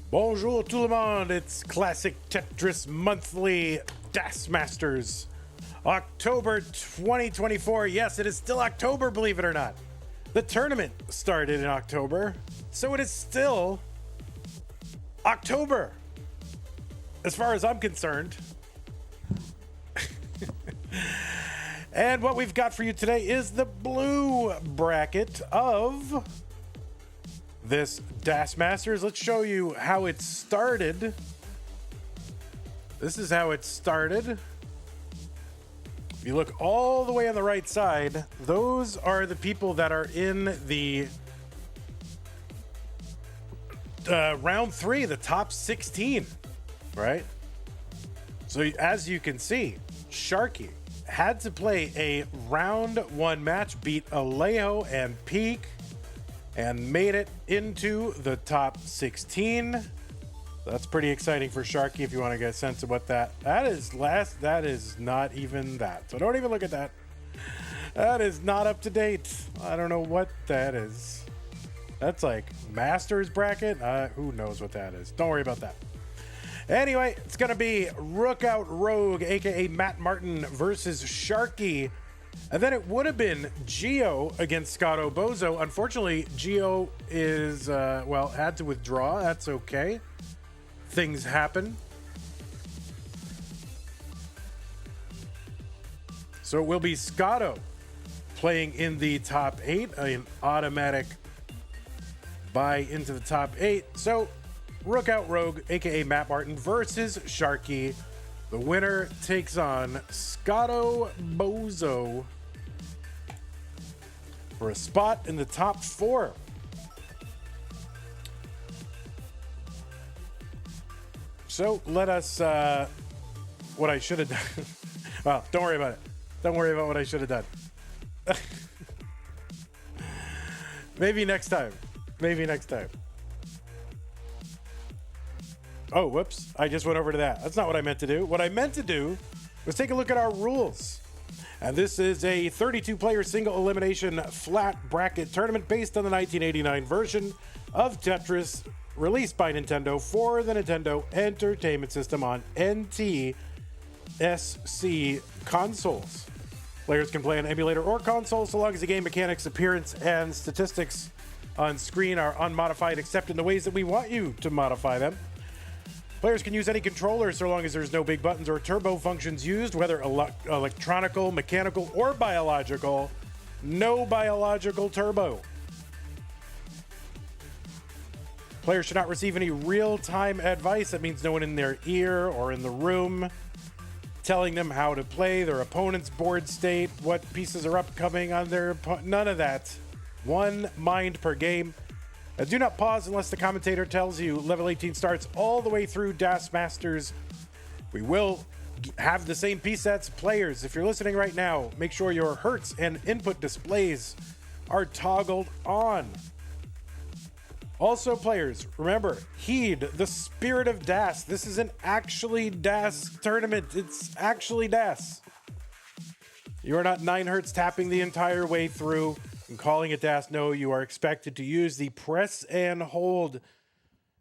Bonjour tout le monde, it's Classic Tetris Monthly Das Masters. October 2024, yes, it is still October, believe it or not. The tournament started in October, so it is still October, as far as I'm concerned. And what we've got for you today is the blue bracket of this Das Masters. Let's show you how it started. This is how it started. If you look all the way on the right side, those are the people that are in the round 3, the top 16, right? So as you can see, Sharky had to play a round 1 match, beat Alejo and Peak, and made it into the top 16. That's pretty exciting for Sharky if you want to get a sense of what that is. That is not even that. So don't even look at that. That is not up to date. I don't know what that is. That's like Masters bracket. Who knows what that is? Don't worry about that. Anyway, it's going to be Rookout Rogue, aka Matt Martin, versus Sharky. And then it would have been Geo against SCOTTO Bozo. Unfortunately, Geo is, had to withdraw. That's okay. Things happen. So it will be SCOTTO playing in the top 8, an automatic buy into the top 8. So Rookout Rogue, aka Matt Martin, versus Sharky. The winner takes on SCOTTO Bozo for a spot in the top 4. So let us, what I should have done. Well, don't worry about it. Don't worry about what I should have done. Maybe next time. Maybe next time. Oh, whoops. I just went over to that. That's not what I meant to do. What I meant to do was take a look at our rules. And this is a 32-player single elimination flat bracket tournament based on the 1989 version of Tetris, released by Nintendo for the Nintendo Entertainment System on NTSC consoles. Players can play on emulator or console so long as the game mechanics, appearance, and statistics on screen are unmodified except in the ways that we want you to modify them. Players can use any controller so long as there's no big buttons or turbo functions used, whether electronical, mechanical, or biological. No biological turbo. Players should not receive any real-time advice. That means no one in their ear or in the room telling them how to play, their opponent's board state, what pieces are upcoming on their none of that. One mind per game. Do not pause unless the commentator tells you. Level 18 starts all the way through Das Masters. We will have the same piece sets. Players, if you're listening right now, make sure your hertz and input displays are toggled on. Also, players, remember, heed the spirit of Das. This is an actually Das tournament. It's actually Das. You are not 9 hertz tapping the entire way through and calling it Das. No, you are expected to use the press and hold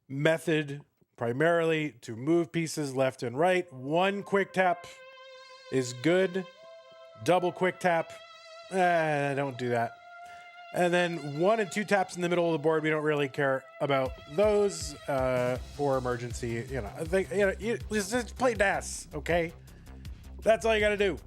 method primarily to move pieces left and right. 1 quick tap is good. Double quick tap, don't do that. And then 1 and 2 taps in the middle of the board. We don't really care about those or emergency. Just play Das, okay? That's all you got to do.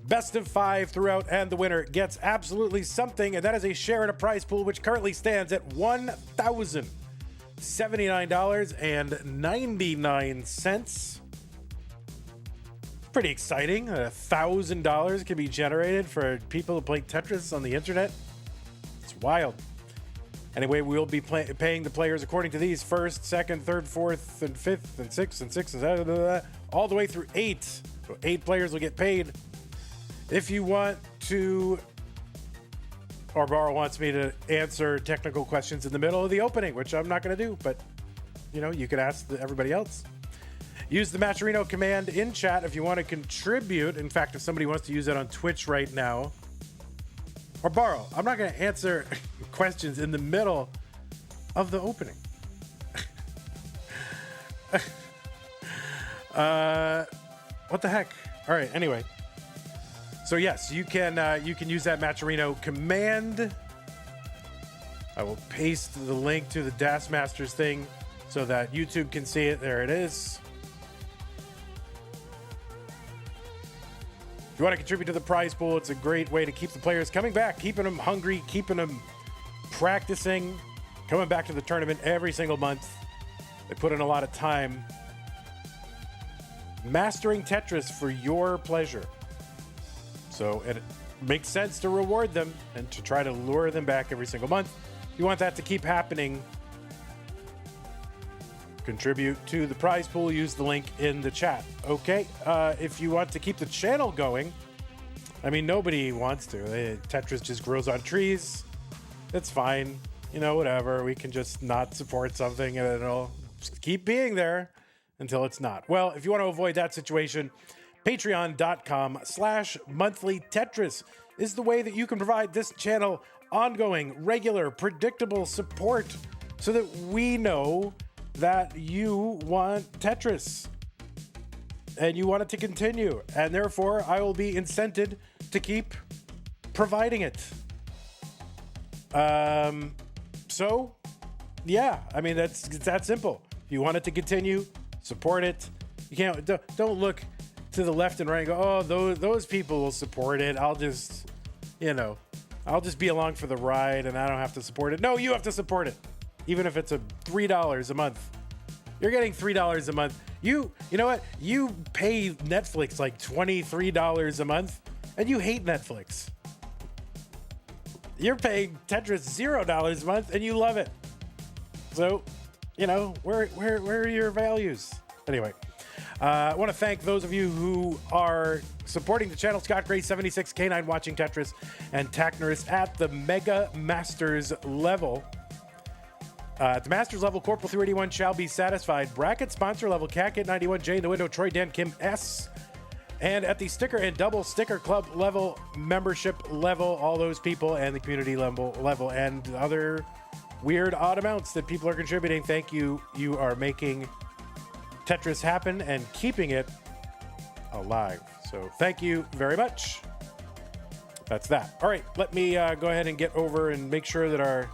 Best of 5 throughout, and the winner gets absolutely something, and that is a share in a prize pool, which currently stands at $1,079.99. Pretty exciting. $1,000 can be generated for people who play Tetris on the internet. It's wild. Anyway, we'll be paying the players according to these: 1st, 2nd, 3rd, 4th, and 5th, and 6th, and 6th, and all the way through 8. So 8 players will get paid. If you want to, or Barl wants me to answer technical questions in the middle of the opening, which I'm not going to do, but you can ask everybody else. Use the Matcherino command in chat if you want to contribute. In fact, if somebody wants to use it on Twitch right now, or Barl, I'm not going to answer questions in the middle of the opening. What the heck? All right. Anyway, so yes, you can use that Matcherino command. I will paste the link to the Das Masters thing so that YouTube can see it. There it is. If you want to contribute to the prize pool, it's a great way to keep the players coming back, keeping them hungry, keeping them practicing, coming back to the tournament every single month. They put in a lot of time mastering Tetris for your pleasure. So it makes sense to reward them and to try to lure them back every single month. If you want that to keep happening, contribute to the prize pool. Use the link in the chat. Okay. If you want to keep the channel going, I mean, nobody wants to. Tetris just grows on trees. It's fine. You know, whatever. We can just not support something and it'll just keep being there until it's not. Well, if you want to avoid that situation, patreon.com/monthly Tetris is the way that you can provide this channel ongoing, regular, predictable support so that we know that you want Tetris and you want it to continue, and therefore I will be incented to keep providing it. So yeah, I mean, it's that simple. If you want it to continue, support it. You can't, don't look to the left and right and go, oh, those people will support it. I'll just, I'll just be along for the ride and I don't have to support it. No, you have to support it. Even if it's $3 a month. You're getting $3 a month. You know what? You pay Netflix like $23 a month and you hate Netflix. You're paying Tetris $0 a month and you love it. So, where are your values? Anyway, I want to thank those of you who are supporting the channel. Scott Gray 76, K9 Watching Tetris, and Tacnerus at the Mega Masters level. At the Masters level, Corporal 381 shall be satisfied. Bracket sponsor level, Cat 91, Jay in the window, Troy Dan Kim S. And at the sticker and double sticker club level, membership level, all those people, and the community level, and other weird odd amounts that people are contributing. Thank you. You are making Tetris happen and keeping it alive. So thank you very much. That's that. All right, let me go ahead and get over and make sure that our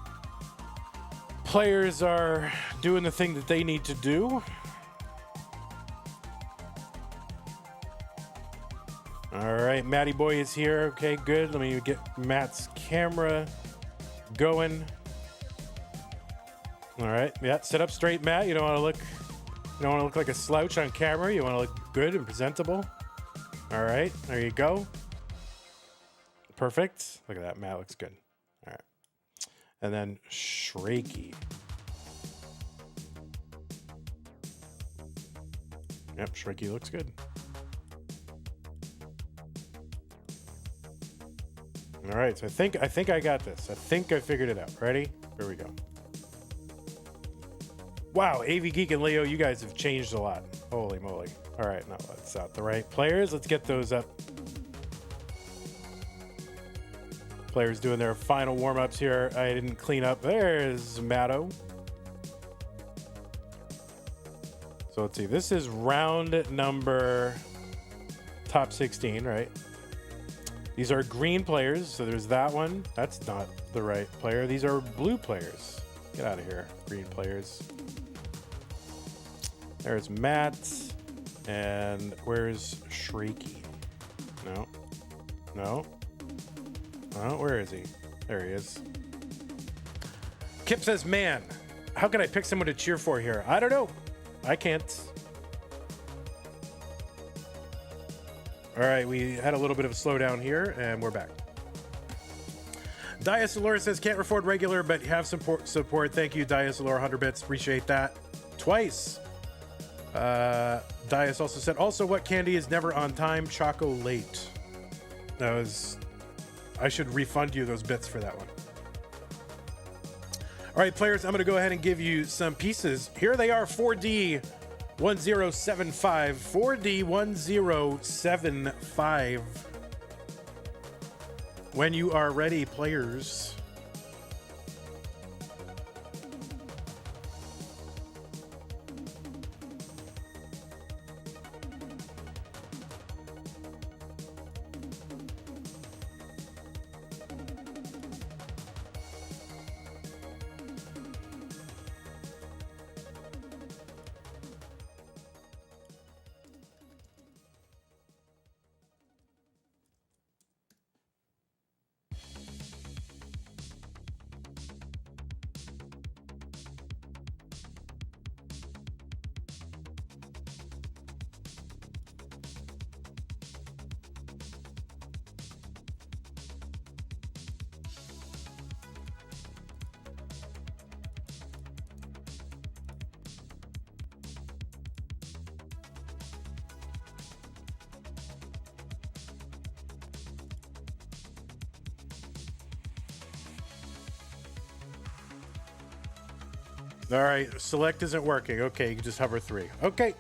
players are doing the thing that they need to do. All right, Matty Boy is here. Okay, good. Let me get Matt's camera going. All right, yeah, sit up straight, Matt. You don't want to look like a slouch on camera. You want to look good and presentable. All right, there you go. Perfect. Look at that, Matt looks good. All right. And then SHARKY. Yep, SHARKY looks good. All right, so I think I got this. I think I figured it out. Ready? Here we go. Wow, AV Geek and Leo, you guys have changed a lot. Holy moly. All right, no, that's not the right players. Let's get those up. Players doing their final warm-ups here. I didn't clean up. There's Matto. So let's see. This is round number top 16, right? These are green players. So there's that one. That's not the right player. These are blue players. Get out of here, green players. There's Matt. And where's SHARKY? No. Oh, where is he? There he is. Kip says, man, how can I pick someone to cheer for here? I don't know. I can't. All right, we had a little bit of a slowdown here, and we're back. Diasolora says, can't afford regular, but have support. Thank you, Diasolora, 100 bits. Appreciate that. Twice. Dias also said, also, what candy is never on time? Choco late. That was... I should refund you those bits for that one. All right, players, I'm going to go ahead and give you some pieces. Here they are, 4D 1075. 4D 1075. When you are ready, players. All right, select isn't working. Okay, you can just hover 3. Okay.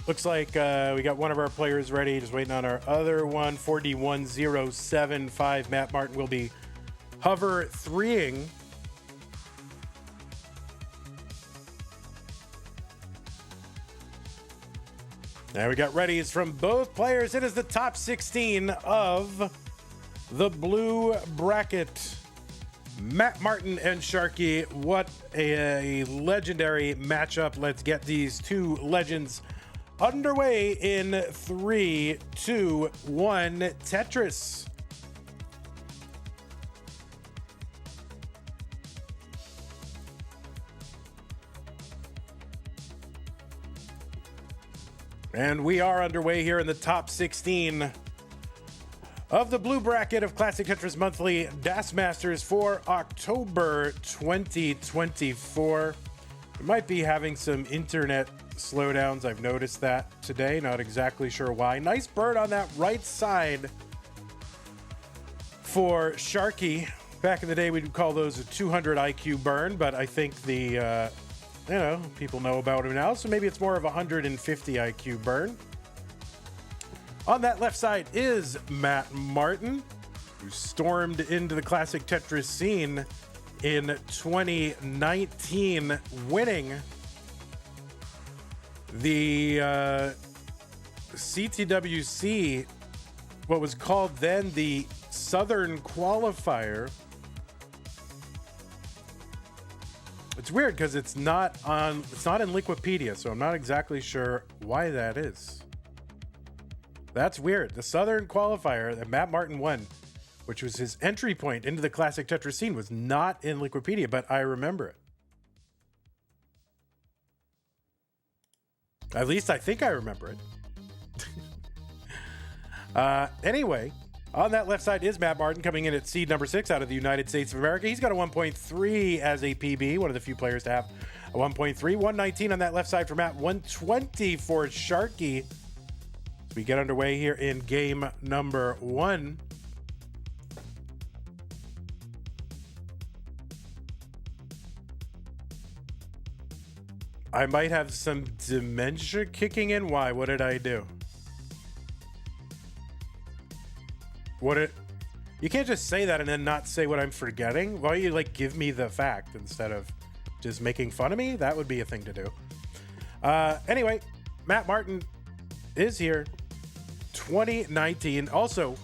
Looks like we got one of our players ready. Just waiting on our other one. 4D1075. Matt Martin will be hover 3ing. Now we got readies from both players. It is the top 16 of the blue bracket. Matt Martin and Sharky. What a legendary matchup. Let's get these two legends underway in 3, 2, 1. Tetris. And we are underway here in the top 16 of the blue bracket of Classic Tetris Monthly DAS Masters for October 2024. We might be having some internet slowdowns. I've noticed that today. Not exactly sure why. Nice bird on that right side for Sharky. Back in the day, we'd call those a 200 IQ burn, but I think the people know about him now, so maybe it's more of a 150 IQ burn. On that left side is Matt Martin, who stormed into the classic Tetris scene in 2019, winning the CTWC, what was called then the Southern Qualifier. It's weird because it's not in Liquipedia, so I'm not exactly sure why that is. That's weird. The Southern Qualifier that Matt Martin won, which was his entry point into the classic Tetris scene, was not in Liquipedia, but I remember it. At least I think I remember it. Anyway, on that left side is Matt Martin, coming in at seed number 6 out of the United States of America. He's got a 1.3 as a PB, one of the few players to have a 1.3. 119 on that left side for Matt, 120 for Sharky. As we get underway here in game number 1. I might have some dementia kicking in. Why? What did I do? You can't just say that and then not say what I'm forgetting. Why don't you give me the fact instead of just making fun of me? That would be a thing to do. Anyway, Matt Martin is here. 2019. Also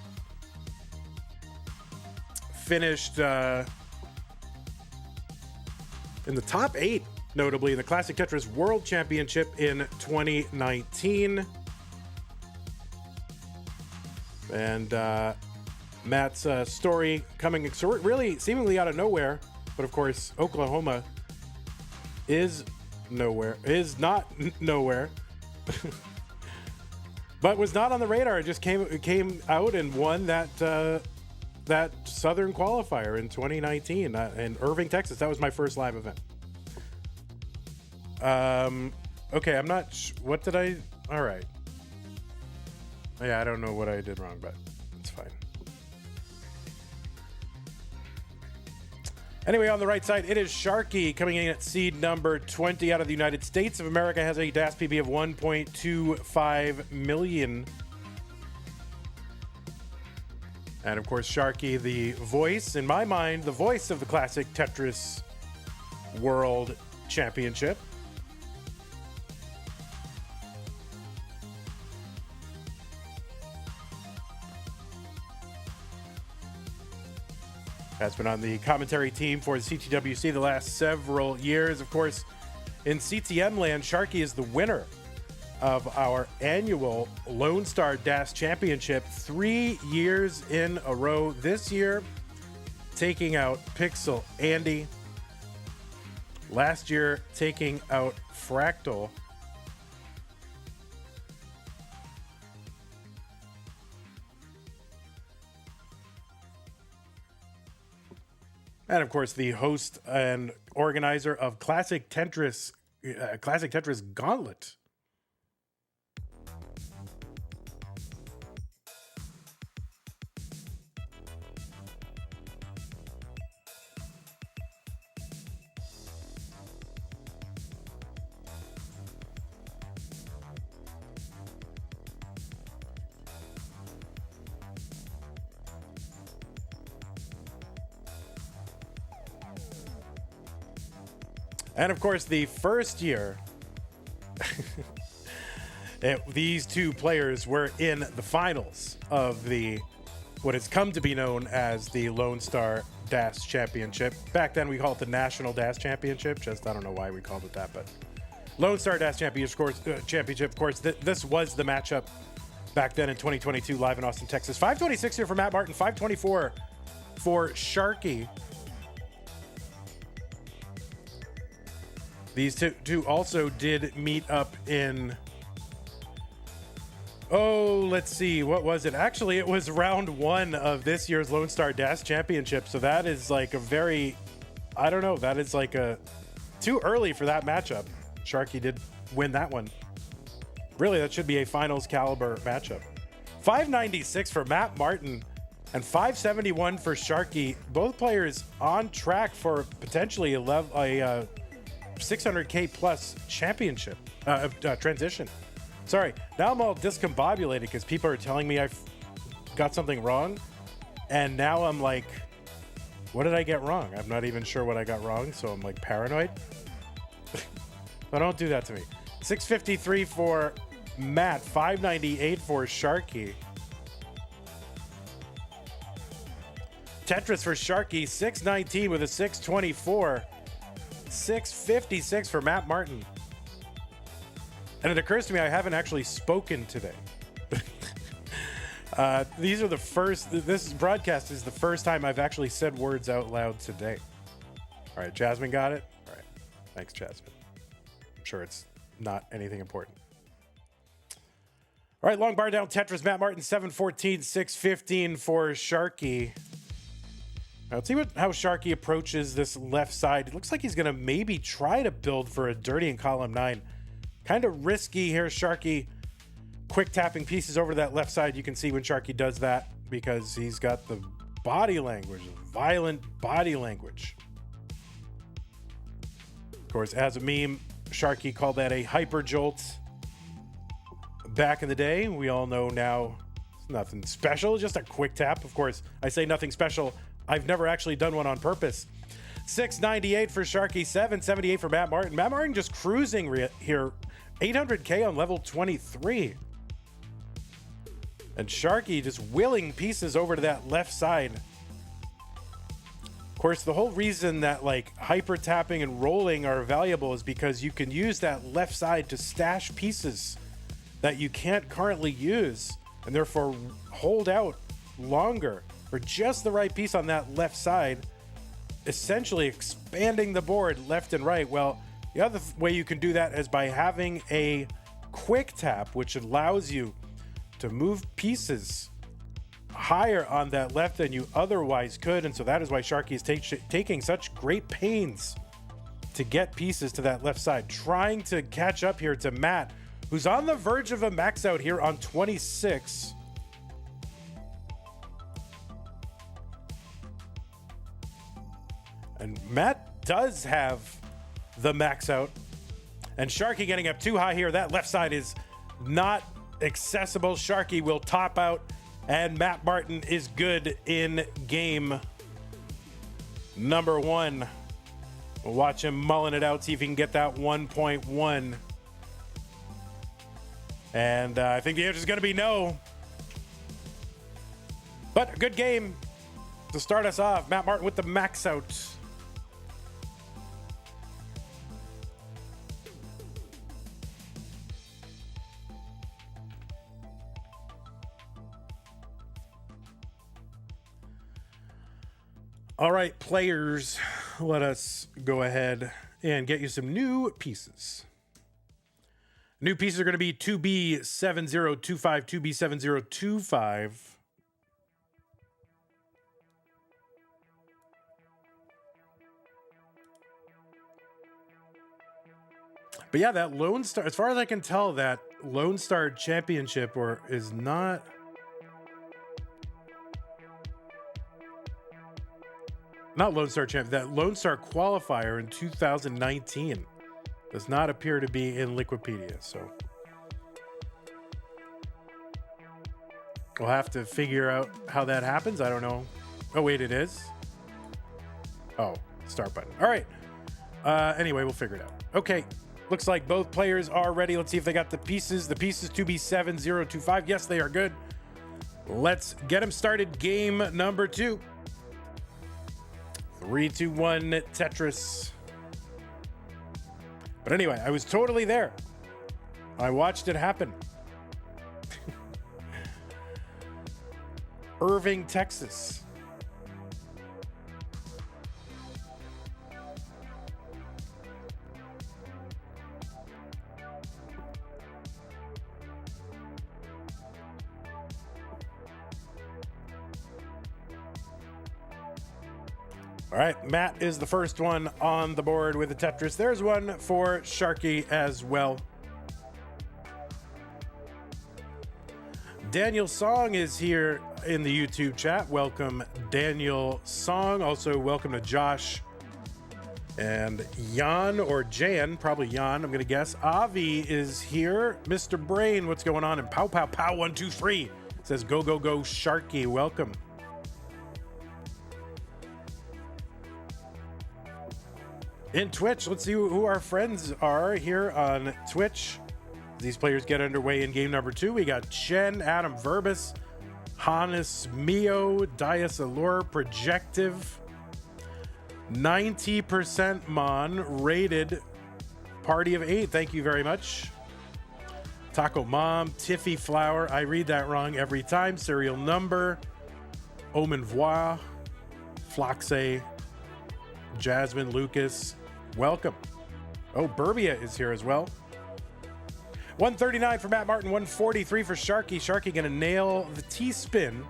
finished in the top 8, notably in the Classic Tetris World Championship in 2019. And Matt's story coming really seemingly out of nowhere, but of course Oklahoma is not nowhere. But was not on the radar. It just came out and won that Southern Qualifier in 2019 in Irving, Texas. That was my first live event. Okay, I'm not. What did I? All right. Yeah, I don't know what I did wrong, but it's fine. Anyway, on the right side, it is Sharky coming in at seed number 20 out of the United States of America. Has a DAS PB of 1.25 million. And of course, Sharky, the voice, in my mind, the voice of the classic Tetris World Championship. Has been on the commentary team for the CTWC the last several years. Of course, in CTM land, Sharky is the winner of our annual Lone Star DAS Championship 3 years in a row. This year, taking out Pixel Andy. Last year, taking out Fractal. And of course, the host and organizer of Classic Tetris Gauntlet. And of course, the first year, these two players were in the finals of the what has come to be known as the Lone Star DAS Championship. Back then, we called it the National DAS Championship. Just I don't know why we called it that, but Lone Star DAS Championship, of course. This was the matchup back then in 2022, live in Austin, Texas. 526 here for Matt Martin, 524 for Sharky. These two also did meet up in, let's see, what was it? Actually, it was round 1 of this year's Lone Star DAS Championship. So that is like a very, I don't know, that is like too early for that matchup. Sharky did win that one. Really, that should be a finals caliber matchup. 596 for Matt Martin and 571 for Sharky. Both players on track for potentially a 600K plus championship transition. Sorry, now I'm all discombobulated because people are telling me I've got something wrong. And now I'm like, what did I get wrong? I'm not even sure what I got wrong, so I'm like paranoid. But don't do that to me. 653 for Matt, 598 for Sharky. Tetris for Sharky, 619 with a 624. 656 for Matt Martin. And it occurs to me I haven't actually spoken today. These are the first, this broadcast is the first time I've actually said words out loud today. All right, Jasmine got it? All right, thanks, Jasmine. I'm sure it's not anything important. All right, long bar down Tetris, Matt Martin, 714, 615 for Sharky. Now, let's see how Sharky approaches this left side. It looks like he's going to maybe try to build for a dirty in column 9. Kind of risky here, Sharky. Quick tapping pieces over that left side. You can see when Sharky does that because he's got the body language, violent body language. Of course, as a meme, Sharky called that a hyper jolt back in the day. We all know now it's nothing special, just a quick tap. Of course, I say nothing special. I've never actually done one on purpose. 698 for Sharky, 778 for Matt Martin. Matt Martin just cruising here. 800K on level 23. And Sharky just willing pieces over to that left side. Of course, the whole reason that like hyper tapping and rolling are valuable is because you can use that left side to stash pieces that you can't currently use and therefore hold out longer for just the right piece on that left side, essentially expanding the board left and right. Well, the other way you can do that is by having a quick tap, which allows you to move pieces higher on that left than you otherwise could. And so that is why Sharky is taking such great pains to get pieces to that left side, trying to catch up here to Matt, who's on the verge of a max out here on 26. And Matt does have the max out. And Sharky getting up too high here. That left side is not accessible. Sharky will top out. And Matt Martin is good in game number 1. We'll watch him mulling it out, see if he can get that 1.1. And I think the answer is going to be no. But a good game to start us off. Matt Martin with the max out. All right, players, let us go ahead and get you some new pieces. New pieces are going to be 2B7025, 2B7025. But yeah, that Lone Star, as far as I can tell, that Lone Star Championship is not... Not Lone Star Champ, that Lone Star qualifier in 2019 does not appear to be in Liquipedia, so we'll have to figure out how that happens. I don't know. Oh, wait, it is? Oh, start button. All right. Anyway, we'll figure it out. Okay. Looks like both players are ready. Let's see if they got the pieces. The pieces 2B7025. Yes, they are good. Let's get them started. Game number 2. 3, 2, 1, Tetris. But anyway, I was totally there. I watched it happen. Irving, Texas. All right, Matt is the first one on the board with the Tetris. There's one for Sharky as well. Daniel Song is here in the YouTube chat. Welcome, Daniel Song. Also, welcome to Josh and Jan, or Jan, probably Jan, I'm going to guess. Avi is here. Mr. Brain, what's going on? And Pow Pow Pow 123 says, go, go, go, Sharky. Welcome. In Twitch, let's see who our friends are here on Twitch. These players get underway in game number 2. We got Chen, Adam Verbus, Hannes Mio, Dias Allure, Projective, 90% Mon, rated, Party of 8. Thank you very much. Taco Mom, Tiffy Flower. I read that wrong every time. Serial Number, Omen Voir, Floxe, Jasmine, Lucas. Welcome. Oh, Burbia is here as well. 139 for Matt Martin, 143 for Sharky. Sharky gonna nail the T-spin.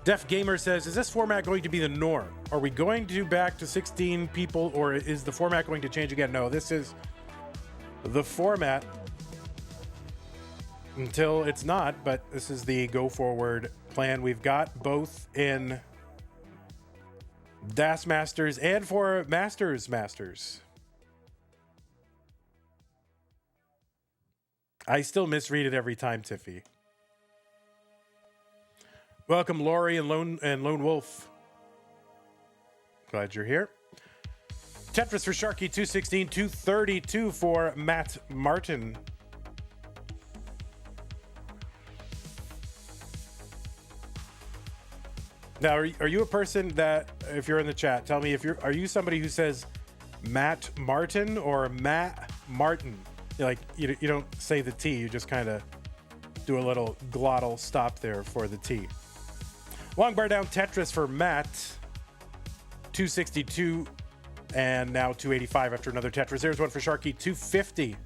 Def Gamer says, is this format going to be the norm? Are we going to back to 16 people, or is the format going to change again? No, this is the format until it's not, but this is the go forward plan we've got, both in DAS Masters and for Masters. I still misread it every time, Tiffy. Welcome, Lori and Lone Wolf. Glad you're here. Tetris for Sharky, 216, 232 for Matt Martin. Now, are you a person that, if you're in the chat, tell me are you somebody who says Matt Martin or Matt Martin? Like you don't say the T, you just kind of do a little glottal stop there for the T. Long bar down Tetris for Matt, 262, and now 285 after another Tetris. There's one for Sharky, 250.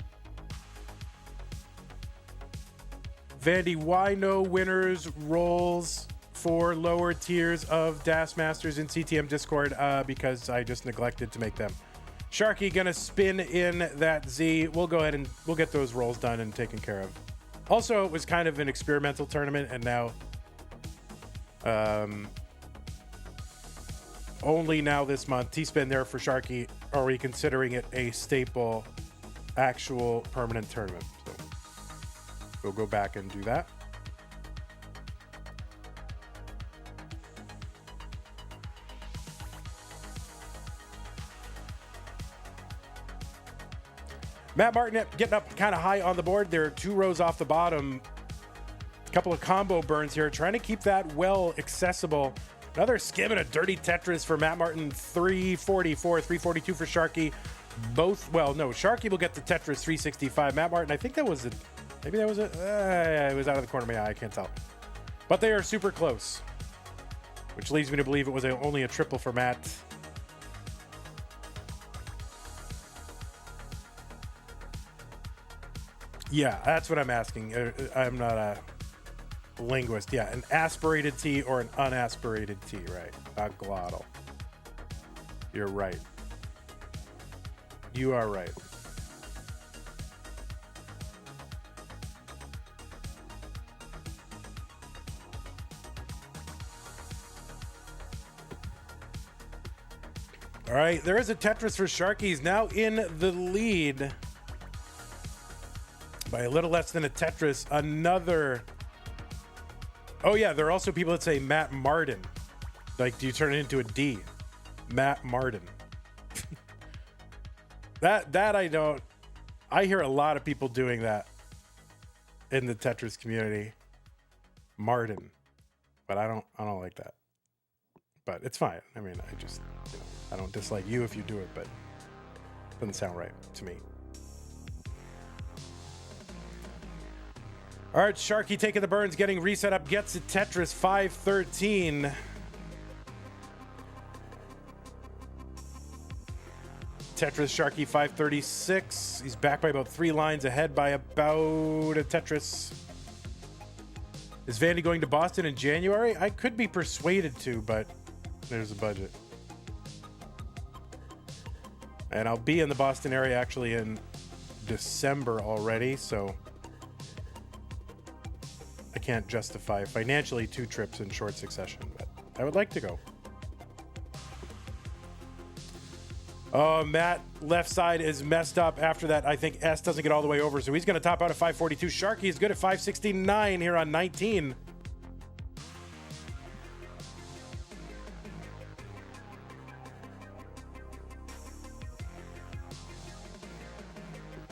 Vandy, why no winners rolls for lower tiers of DAS Masters in CTM Discord? Because I just neglected to make them. Sharky gonna spin in that Z. We'll go ahead and we'll get those rolls done and taken care of. Also, it was kind of an experimental tournament, and now only now this month, T-spin there for Sharky, are we considering it a staple, actual permanent tournament. So we'll go back and do that. Matt Martin getting up kind of high on the board. There are 2 rows off the bottom. A couple of combo burns here, trying to keep that well accessible. Another skim and a dirty Tetris for Matt Martin, 344, 342 for Sharky. Both, well, no, Sharky will get the Tetris 365. Matt Martin, I think that was maybe that was it was out of the corner of my eye, I can't tell. But they are super close, which leads me to believe it was only a triple for Matt. Yeah, that's what I'm asking. I'm not a linguist. Yeah, an aspirated T or an unaspirated T, right? Not glottal. You're right. You are right. All right, there is a Tetris for Sharky. He's now in the lead by a little less than a Tetris. Another. Oh yeah, there are also people that say Matt Martin. Like, do you turn it into a D? Matt Martin. That I don't. I hear a lot of people doing that in the Tetris community. Martin, but I don't like that. But it's fine. I mean, I just, I don't dislike you if you do it, but it doesn't sound right to me. All right, Sharky taking the burns, getting reset up, gets it. Tetris 513. Tetris Sharky 536. He's back by about 3 lines ahead by about a Tetris. Is Vandy going to Boston in January? I could be persuaded to, but there's a budget. And I'll be in the Boston area actually in December already, so I can't justify financially 2 trips in short succession, but I would like to go. Oh, Matt, left side is messed up after that. I think S doesn't get all the way over, so he's going to top out at 542. Sharky is good at 569 here on 19.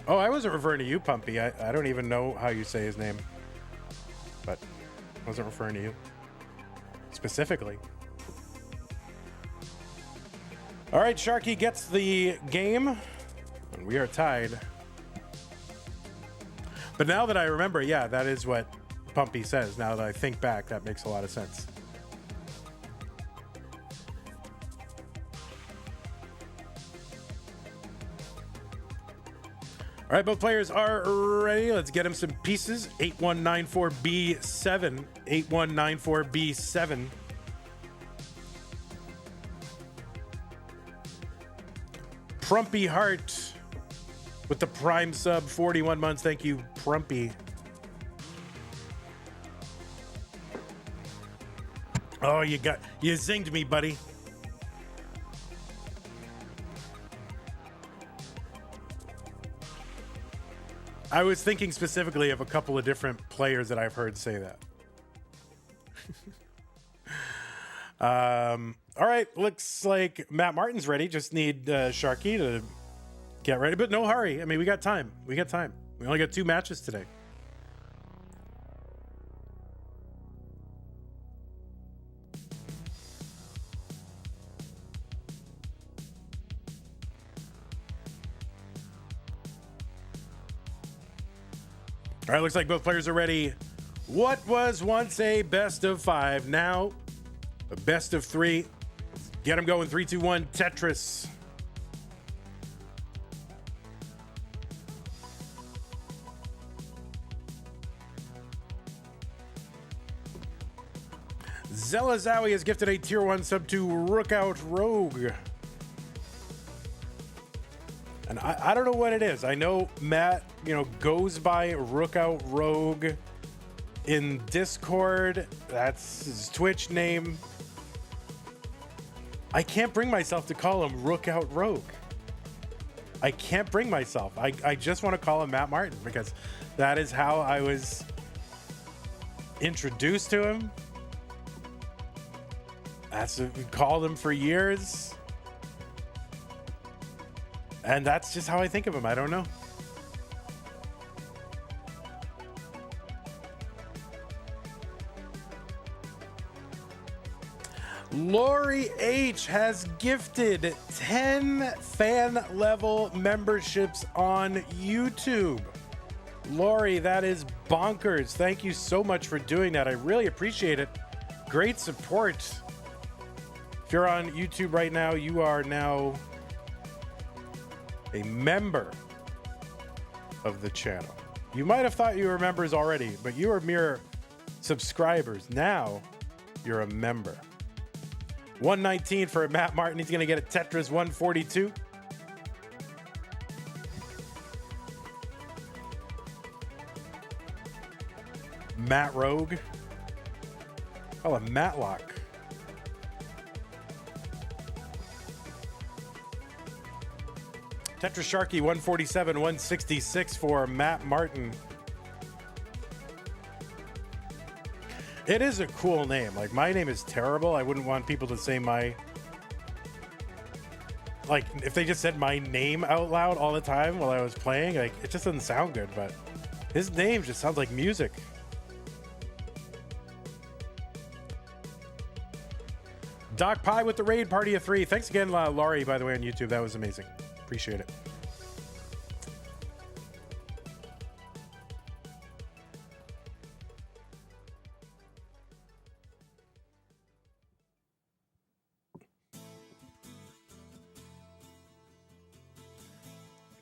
Oh, I wasn't referring to you, Pumpy. I don't even know how you say his name. But I wasn't referring to you specifically. All right, Sharky gets the game, and we are tied. But now that I remember, yeah, that is what Pumpy says. Now that I think back, that makes a lot of sense. All right, both players are ready. Let's get him some pieces. 8194B7. 8194B7. Prumpy Heart with the Prime sub, 41 months. Thank you, Prumpy. Oh, you zinged me, buddy. I was thinking specifically of a couple of different players that I've heard say that. All right, looks like Matt Martin's ready. Just need Sharky to get ready, but no hurry. I mean, we got time. We got time. We only got 2 matches today. All right, looks like both players are ready. What was once a best of 5, now a best of 3. Get them going. 3, 2, 1. Tetris. Zelazawi has gifted a tier 1 sub to Rookout Rogue. And I don't know what it is. I know Matt, goes by Rookout Rogue in Discord. That's his Twitch name. I can't bring myself to call him Rookout Rogue. I can't bring myself. I just want to call him Matt Martin because that is how I was introduced to him. That's what we called him for years. And that's just how I think of him. I don't know. Lori H has gifted 10 fan level memberships on YouTube. Lori, that is bonkers. Thank you so much for doing that. I really appreciate it. Great support. If you're on YouTube right now, you are now a member of the channel. You might have thought you were members already, but you are mere subscribers. Now you're a member. 119 for Matt Martin. He's going to get a Tetris 142. Matt Rogue. Oh, a Matlock. Tetris Sharky 147, 166 for Matt Martin. It is a cool name. Like, my name is terrible. I wouldn't want people to say my like if they just said my name out loud all the time while I was playing, like it just doesn't sound good, but his name just sounds like music. Doc Pie with the raid party of 3. Thanks again, Laurie, by the way, on YouTube. That was amazing. Appreciate it.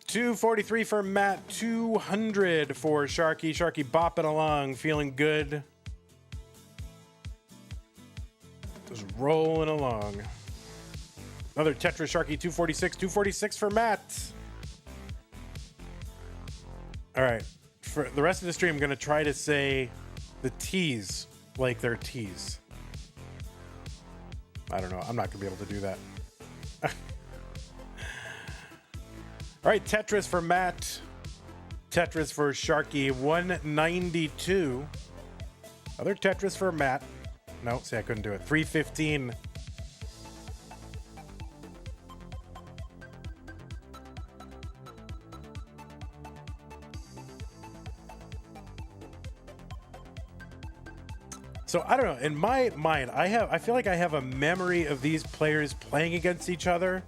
$243 for Matt, 200 for Sharky. Sharky bopping along, feeling good. Just rolling along. Another Tetris Sharky, 246. 246 for Matt. All right. For the rest of the stream, I'm going to try to say the T's like they're T's. I don't know. I'm not going to be able to do that. All right, Tetris for Matt. Tetris for Sharky, 192. Other Tetris for Matt. No, see, I couldn't do it. 315. So I don't know. In my mind, I feel like I have a memory of these players playing against each other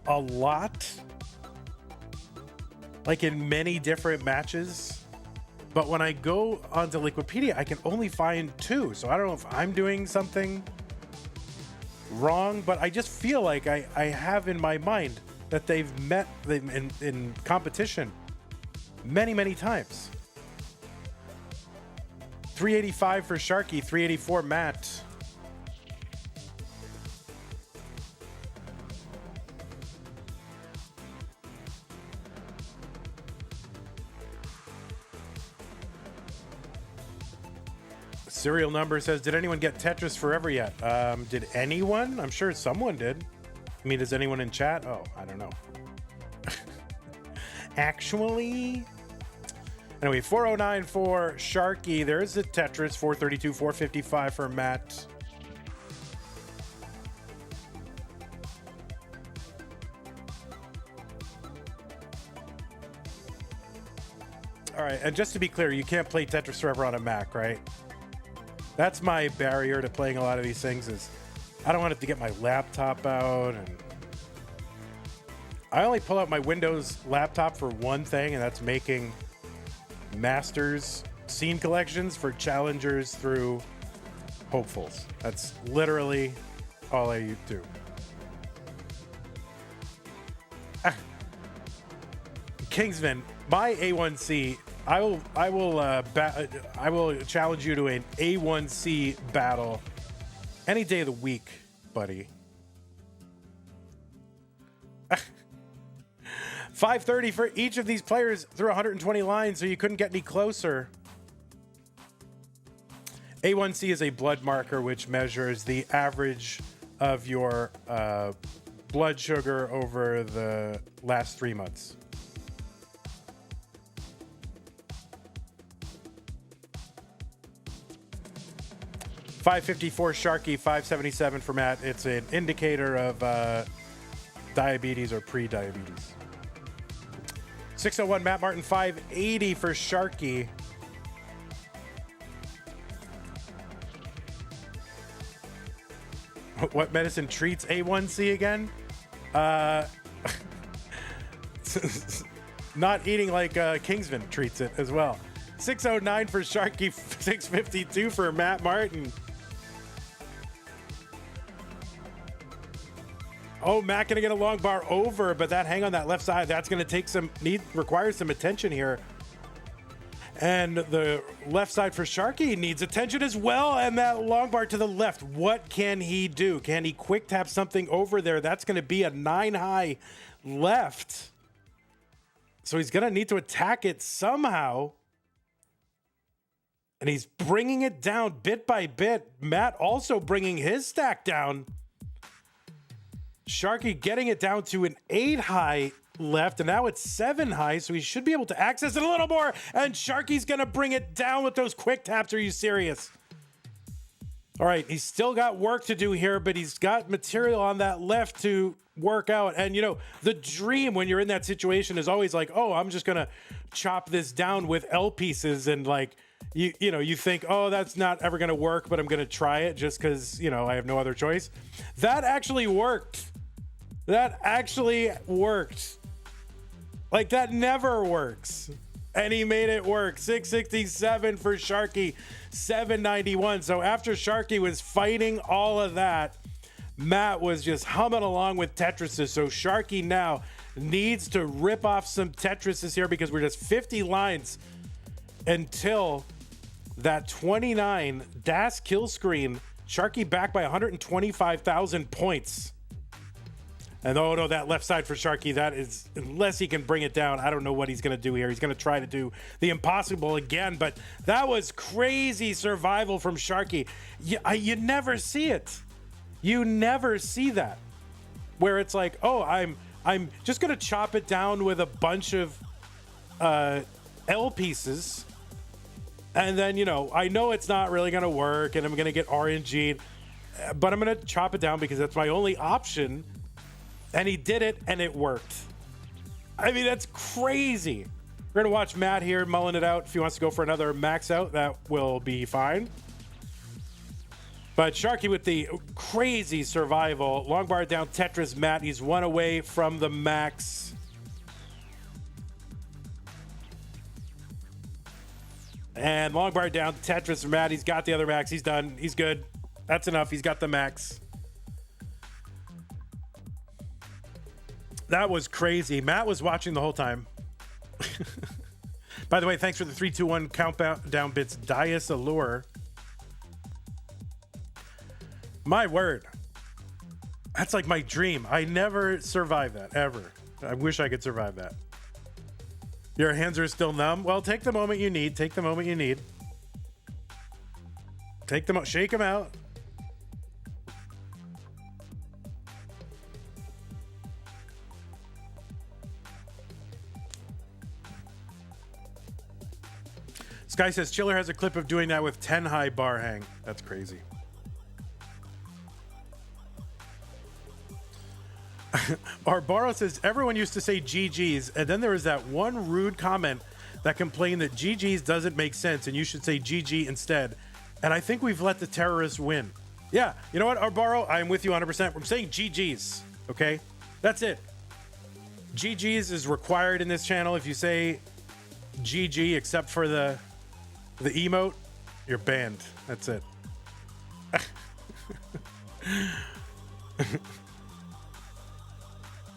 a lot. Like in many different matches. But when I go onto Liquipedia, I can only find 2. So I don't know if I'm doing something wrong, but I just feel like I have in my mind that they've met in competition many, many times. 385 for Sharky, 384 Matt. Serial number says, did anyone get Tetris Forever yet? Did anyone? I'm sure someone did. I mean, is anyone in chat? Oh, I don't know. Actually. Anyway, 409 for Sharky. There's a Tetris. 432, 455 for Matt. All right, and just to be clear, you can't play Tetris Forever on a Mac, right? That's my barrier to playing a lot of these things is I don't want it to get my laptop out, and I only pull out my Windows laptop for one thing, and that's making Masters scene collections for challengers through hopefuls. That's literally all I do. Kingsman, my A1C, I will challenge you to an A1C battle any day of the week, buddy. 530 for each of these players through 120 lines, so you couldn't get any closer. A1C is a blood marker which measures the average of your blood sugar over the last 3 months. $554 Sharky, $577 for Matt. It's an indicator of diabetes or pre-diabetes. 601 Matt Martin, $580 for Sharky. What medicine treats A1C again? Not eating like Kingsman treats it as well. 609 for Sharky, 652 for Matt Martin. Oh, Matt gonna get a long bar over, but that hang on that left side, that's gonna take requires some attention here. And the left side for Sharky needs attention as well, and that long bar to the left. What can he do? Can he quick tap something over there? That's gonna be a 9 high left. So he's gonna need to attack it somehow. And he's bringing it down bit by bit. Matt also bringing his stack down. Sharky getting it down to an 8 high left, and now it's 7 high, so he should be able to access it a little more, and Sharky's gonna bring it down with those quick taps. Are you serious? All right, he's still got work to do here, but he's got material on that left to work out. And, you know, the dream when you're in that situation is always like, oh, I'm just going to chop this down with L pieces. And like, you know, you think, oh, that's not ever going to work, but I'm going to try it just because, you know, I have no other choice. That actually worked. That actually worked. Like, that never works. And he made it work. 667 for Sharky, 791. So after Sharky was fighting all of that, Matt was just humming along with Tetrises. So Sharky now needs to rip off some Tetrises here because we're just 50 lines until that 29 DAS kill screen. Sharky back by 125,000 points. And oh no, that left side for Sharky, that is, unless he can bring it down, I don't know what he's going to do here. He's going to try to do the impossible again, but that was crazy survival from Sharky. You never see it. You never see that. Where it's like, oh, I'm just going to chop it down with a bunch of L pieces. And then, you know, I know it's not really going to work and I'm going to get RNG'd, but I'm going to chop it down because that's my only option. And he did it, and it worked. I mean, that's crazy. We're going to watch Matt here mulling it out. If he wants to go for another max out, that will be fine. But Sharky with the crazy survival. Long bar down Tetris, Matt. He's one away from the max. And long bar down Tetris, Matt. He's got the other max. He's done. He's good. That's enough. He's got the max. That was crazy. Matt was watching the whole time. By the way, thanks for the 3, 2, 1 countdown bits. Dias Allure. My word. That's like my dream. I never survived that, ever. I wish I could survive that. Your hands are still numb? Well, take the moment you need. Take the moment you need. Take them out. Shake them out. Sky says Chiller has a clip of doing that with 10 high bar hang. That's crazy. Arbaro says everyone used to say GG's, and then there was that one rude comment that complained that GG's doesn't make sense and you should say GG instead. And I think we've let the terrorists win. Yeah, you know what, Arbaro? I'm with you 100%. I'm saying GG's, okay? That's it. GG's is required in this channel. If you say GG except for the emote, you're banned. That's it.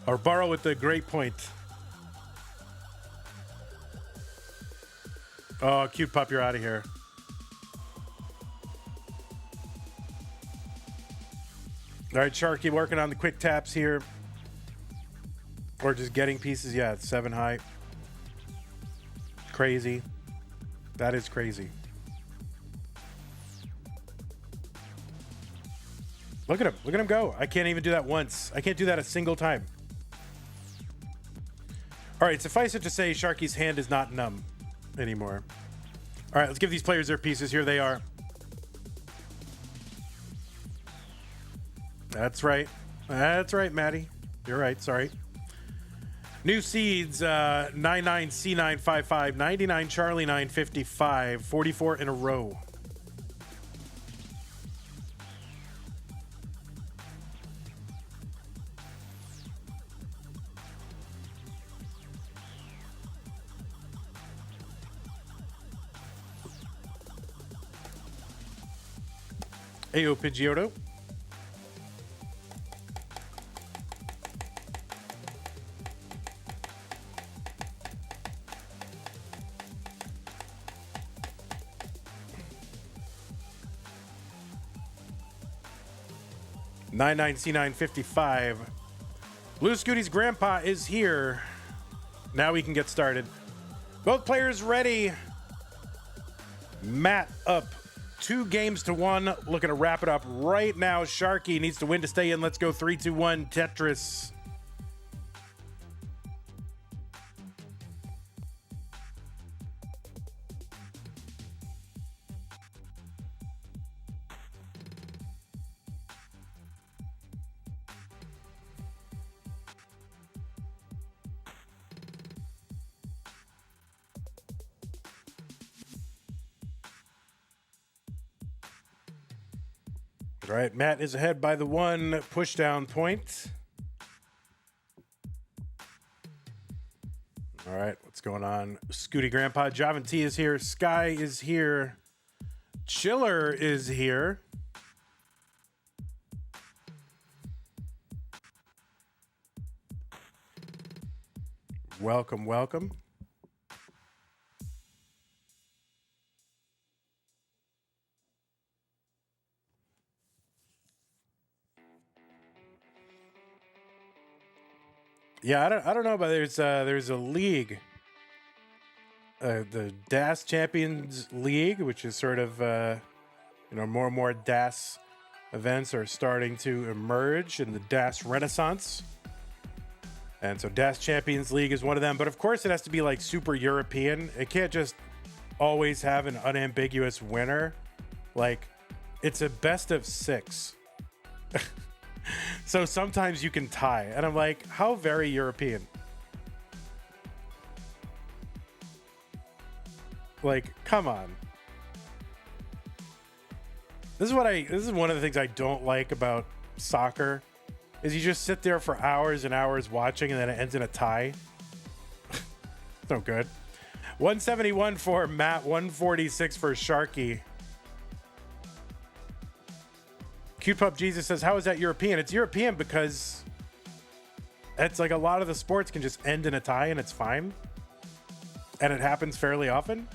Or borrow with the great point. Oh, cute pup, you're out of here. All right, Sharky working on the quick taps here. Or just getting pieces. Yeah, it's 7 high. Crazy. That is crazy. Look at him. Look at him go. I can't even do that once. I can't do that a single time. All right, suffice it to say, Sharky's hand is not numb anymore. All right, let's give these players their pieces. Here they are. That's right. That's right, Maddie. You're right. Sorry. New seeds, 99C955, 99 Charlie 955, 44 in a row. Ayo Pidgeotto. C955. Blue Scooty's grandpa is here. Now we can get started. Both players ready. Matt up 2 games to 1. Looking to wrap it up right now. Sharky needs to win to stay in. Let's go 3, 2, 1. Tetris. All right, Matt is ahead by the 1 push down point. All right, what's going on? Scooty Grandpa, Javin T is here. Sky is here. Chiller is here. Welcome, welcome. Yeah, I don't know, but there's a league, the DAS Champions League, which is sort of more and more DAS events are starting to emerge in the DAS Renaissance, and so DAS Champions League is one of them. But of course, it has to be like super European. It can't just always have an unambiguous winner. Like, it's a best of 6. So sometimes you can tie, and I'm like, how very European. Like, come on. This is one of the things I don't like about soccer, is you just sit there for hours and hours watching, and then it ends in a tie. It's no good. 171 for Matt, 146 for Sharky. Cute Pup Jesus says, how is that European? It's European because it's like a lot of the sports can just end in a tie and it's fine. And it happens fairly often.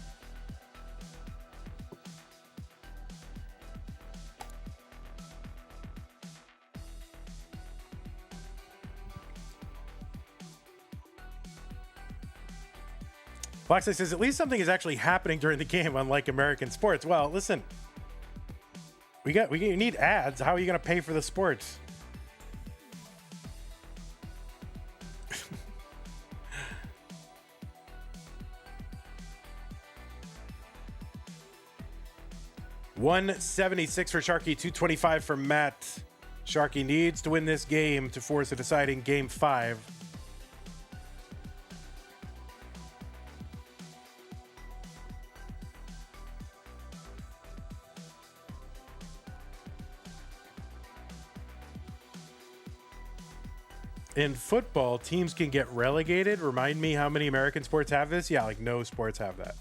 Foxley says, at least something is actually happening during the game, unlike American sports. Well, listen. We need ads. How are you going to pay for the sports? $176 for Sharky, $225 for Matt. Sharky needs to win this game to force a deciding game 5. In football, teams can get relegated. Remind me how many American sports have this? Yeah, like no sports have that.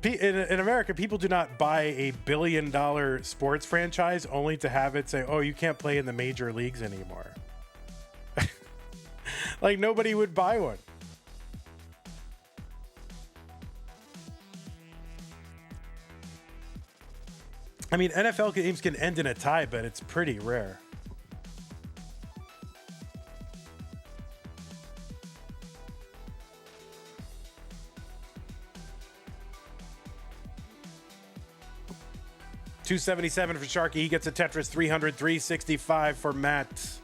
In America, people do not buy a $1 billion sports franchise only to have it say, oh, you can't play in the major leagues anymore. Like, nobody would buy one. I mean, NFL games can end in a tie, but it's pretty rare. $277 for Sharky. He gets a Tetris 300, $365 for Matt.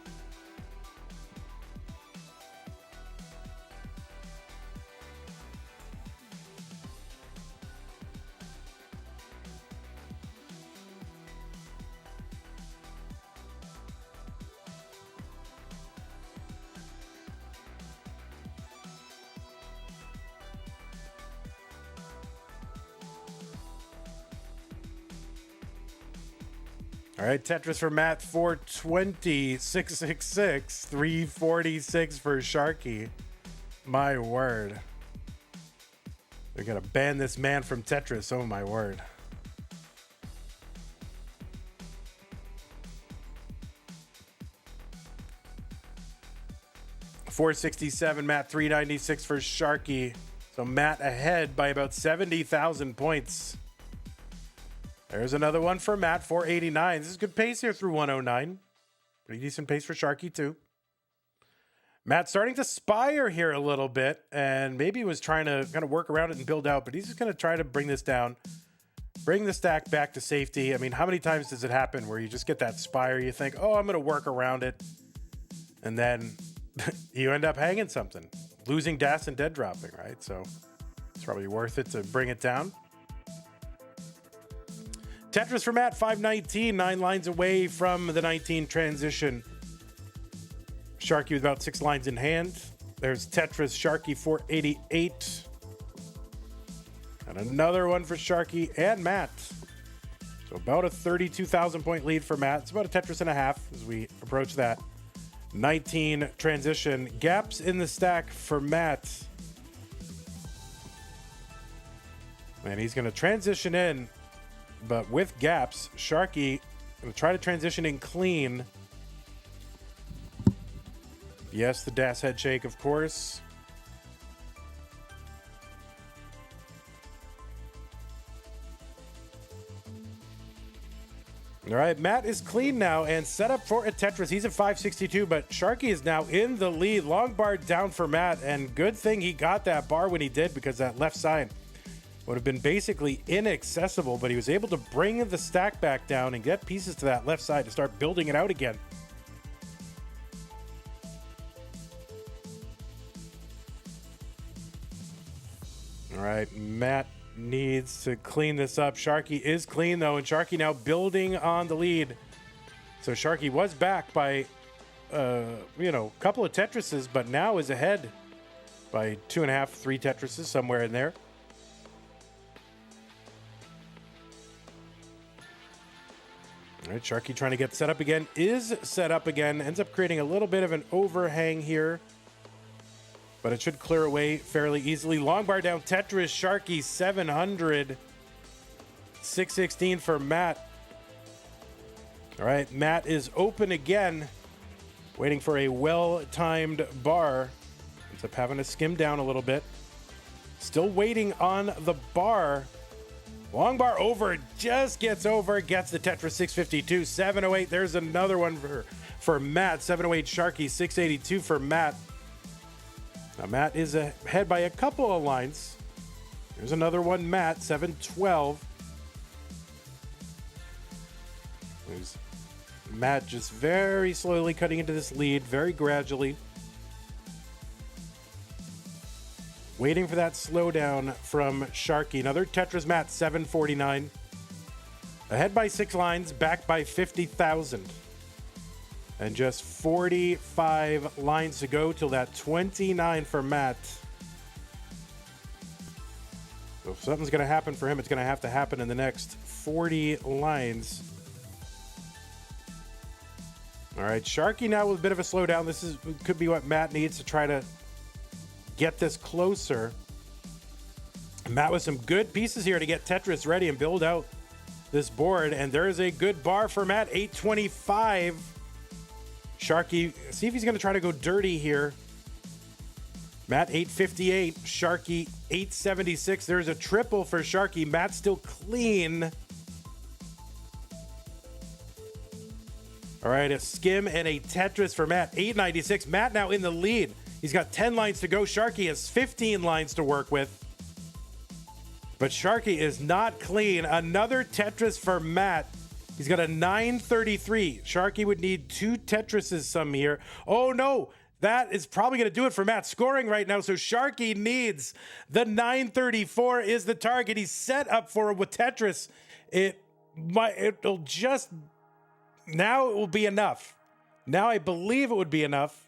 All right, Tetris for Matt, 420, 666, 346 for Sharky. My word. They're going to ban this man from Tetris. Oh, my word. $467, Matt, 396 for Sharky. So Matt ahead by about 70,000 points. There's another one for Matt, 489. This is good pace here through 109. Pretty decent pace for Sharky, too. Matt starting to spire here a little bit, and maybe was trying to kind of work around it and build out, but he's just going to try to bring this down, bring the stack back to safety. I mean, how many times does it happen where you just get that spire, you think, oh, I'm going to work around it, and then you end up hanging something, losing DAS and dead dropping, right? So it's probably worth it to bring it down. Tetris for Matt, 519, 9 lines away from the 19 transition. Sharky with about 6 lines in hand. There's Tetris, Sharky, 488. And another one for Sharky and Matt. So about a 32,000 point lead for Matt. It's about a Tetris and a half as we approach that 19 transition. Gaps in the stack for Matt. And he's going to transition in, but with gaps. Sharky going to try to transition in clean. Yes, the Das head shake, of course. All right, Matt is clean now and set up for a Tetris. He's at 562, but Sharky is now in the lead. Long bar down for Matt, and good thing he got that bar when he did, because that left side would have been basically inaccessible, but he was able to bring the stack back down and get pieces to that left side to start building it out again. All right, Matt needs to clean this up. Sharky is clean though, and Sharky now building on the lead. So Sharky was back by a couple of Tetrises, but now is ahead by 2.5, 3 Tetrises, somewhere in there. All right, Sharky trying to get set up again, is set up again, ends up creating a little bit of an overhang here, but it should clear away fairly easily. Long bar down, Tetris, Sharky, 700. 616 for Matt. All right, Matt is open again, waiting for a well-timed bar. Ends up having to skim down a little bit. Still waiting on the bar. Long bar over, just gets over, gets the Tetris, 652. 708, there's another one for Matt. 708 Sharky, 682 for Matt. Now, Matt is ahead by a couple of lines. There's another one, Matt, 712. There's Matt just very slowly cutting into this lead, very gradually. Waiting for that slowdown from Sharky. Another Tetris, Matt, 749. Ahead by 6 lines, back by 50,000. And just 45 lines to go till that 29 for Matt. So if something's going to happen for him, it's going to have to happen in the next 40 lines. All right, Sharky now with a bit of a slowdown. This could be what Matt needs to try to get this closer. Matt with some good pieces here to get Tetris ready and build out this board. And there is a good bar for Matt, 825. Sharky, see if he's going to try to go dirty here. Matt, 858. Sharky, 876. There's a triple for Sharky. Matt still clean. All right, a skim and a Tetris for Matt, 896. Matt now in the lead. He's got 10 lines to go. Sharky has 15 lines to work with. But Sharky is not clean. Another Tetris for Matt. He's got a 933. Sharky would need 2 Tetrises some here. Oh no, that is probably going to do it for Matt scoring right now. So Sharky needs the 934 is the target. He's set up for it with Tetris. It'll just, now it will be enough. Now I believe it would be enough.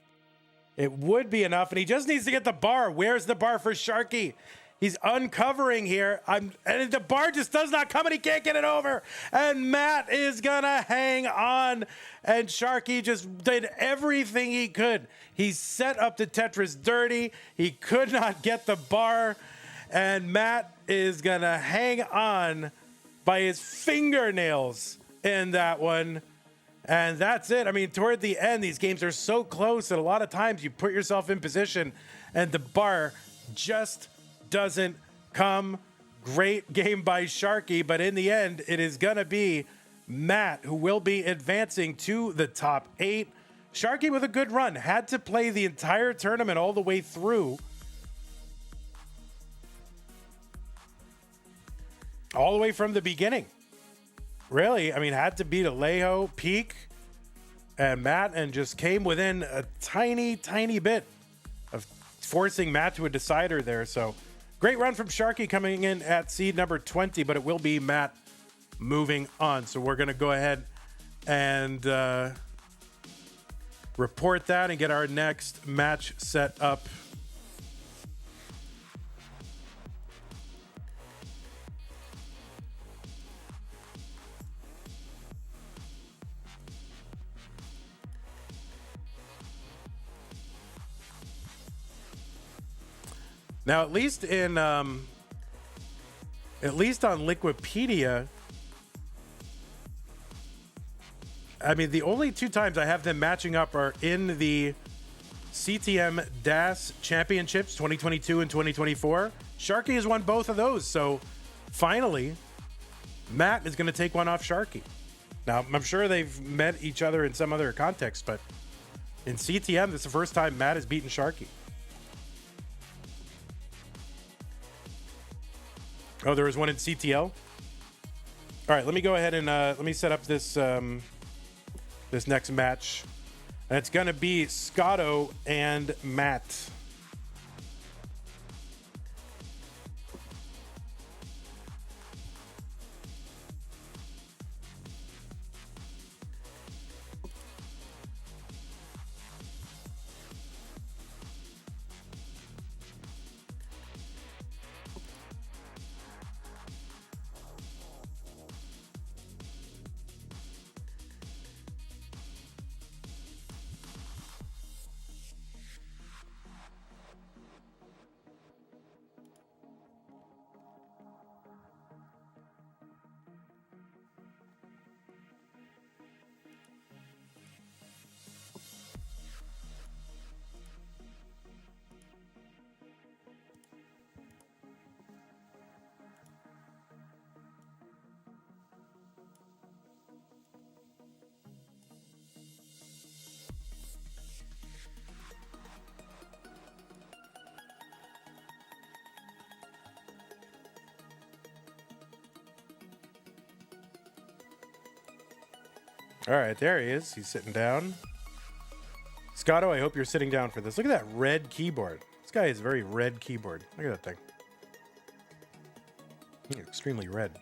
It would be enough, and he just needs to get the bar. Where's the bar for Sharky? He's uncovering here. And the bar just does not come, and he can't get it over. And Matt is going to hang on. And Sharky just did everything he could. He set up the Tetris dirty. He could not get the bar. And Matt is going to hang on by his fingernails in that one. And that's it. I mean, toward the end, these games are so close that a lot of times you put yourself in position and the bar just doesn't come. Great game by Sharky, but in the end, it is going to be Matt who will be advancing to the top 8. Sharky with a good run. Had to play the entire tournament all the way through. All the way from the beginning. Really, I mean, had to beat Alejo, Peak, and Matt, and just came within a tiny, tiny bit of forcing Matt to a decider there. So great run from Sharky coming in at seed number 20, but it will be Matt moving on. So we're going to go ahead and report that and get our next match set up. Now, at least on Liquipedia, I mean, the only two times I have them matching up are in the CTM DAS Championships 2022 and 2024. Sharky has won both of those, so finally, Matt is going to take one off Sharky. Now, I'm sure they've met each other in some other context, but in CTM, this is the first time Matt has beaten Sharky. Oh, there was one in CTL? All right, let me go ahead and let me set up this this next match. And it's going to be SCOTTO and Matt. All right, there he is. He's sitting down. SCOTTO, I hope you're sitting down for this. Look at that red keyboard. This guy has a very red keyboard. Look at that thing. Extremely red.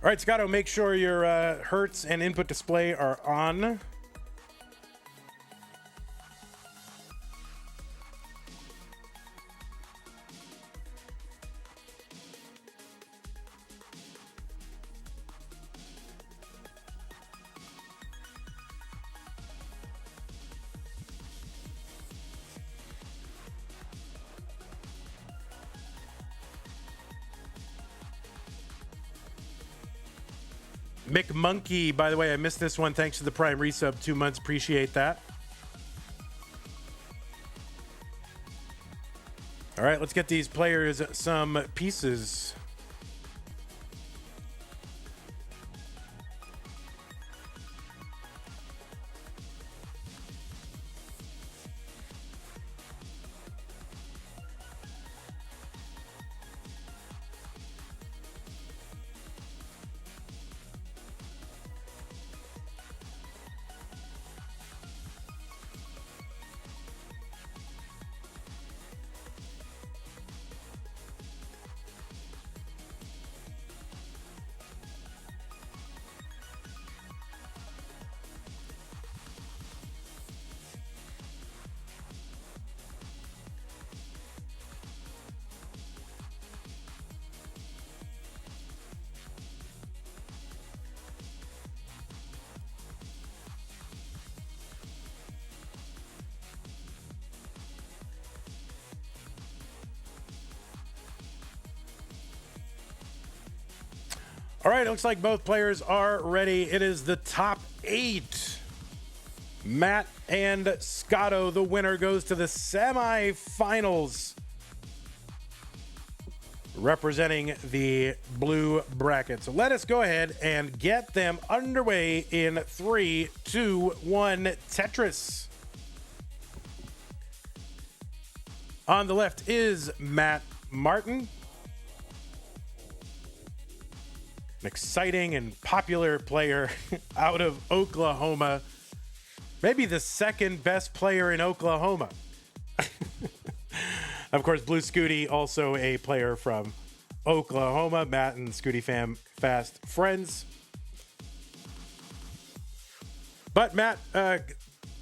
All right, SCOTTO, make sure your hertz and input display are on. McMonkey, by the way, I missed this one. Thanks to the Prime resub, 2 months. Appreciate that. All right, let's get these players some pieces. All right, it looks like both players are ready. It is the top 8. Matt and SCOTTO. The winner goes to the semifinals, representing the blue bracket. So let us go ahead and get them underway in 3, 2, 1, Tetris. On the left is Matt Martin. An exciting and popular player out of Oklahoma. Maybe the second best player in Oklahoma. Of course, Blue Scooty, also a player from Oklahoma. Matt and Scooty fam, fast friends. But Matt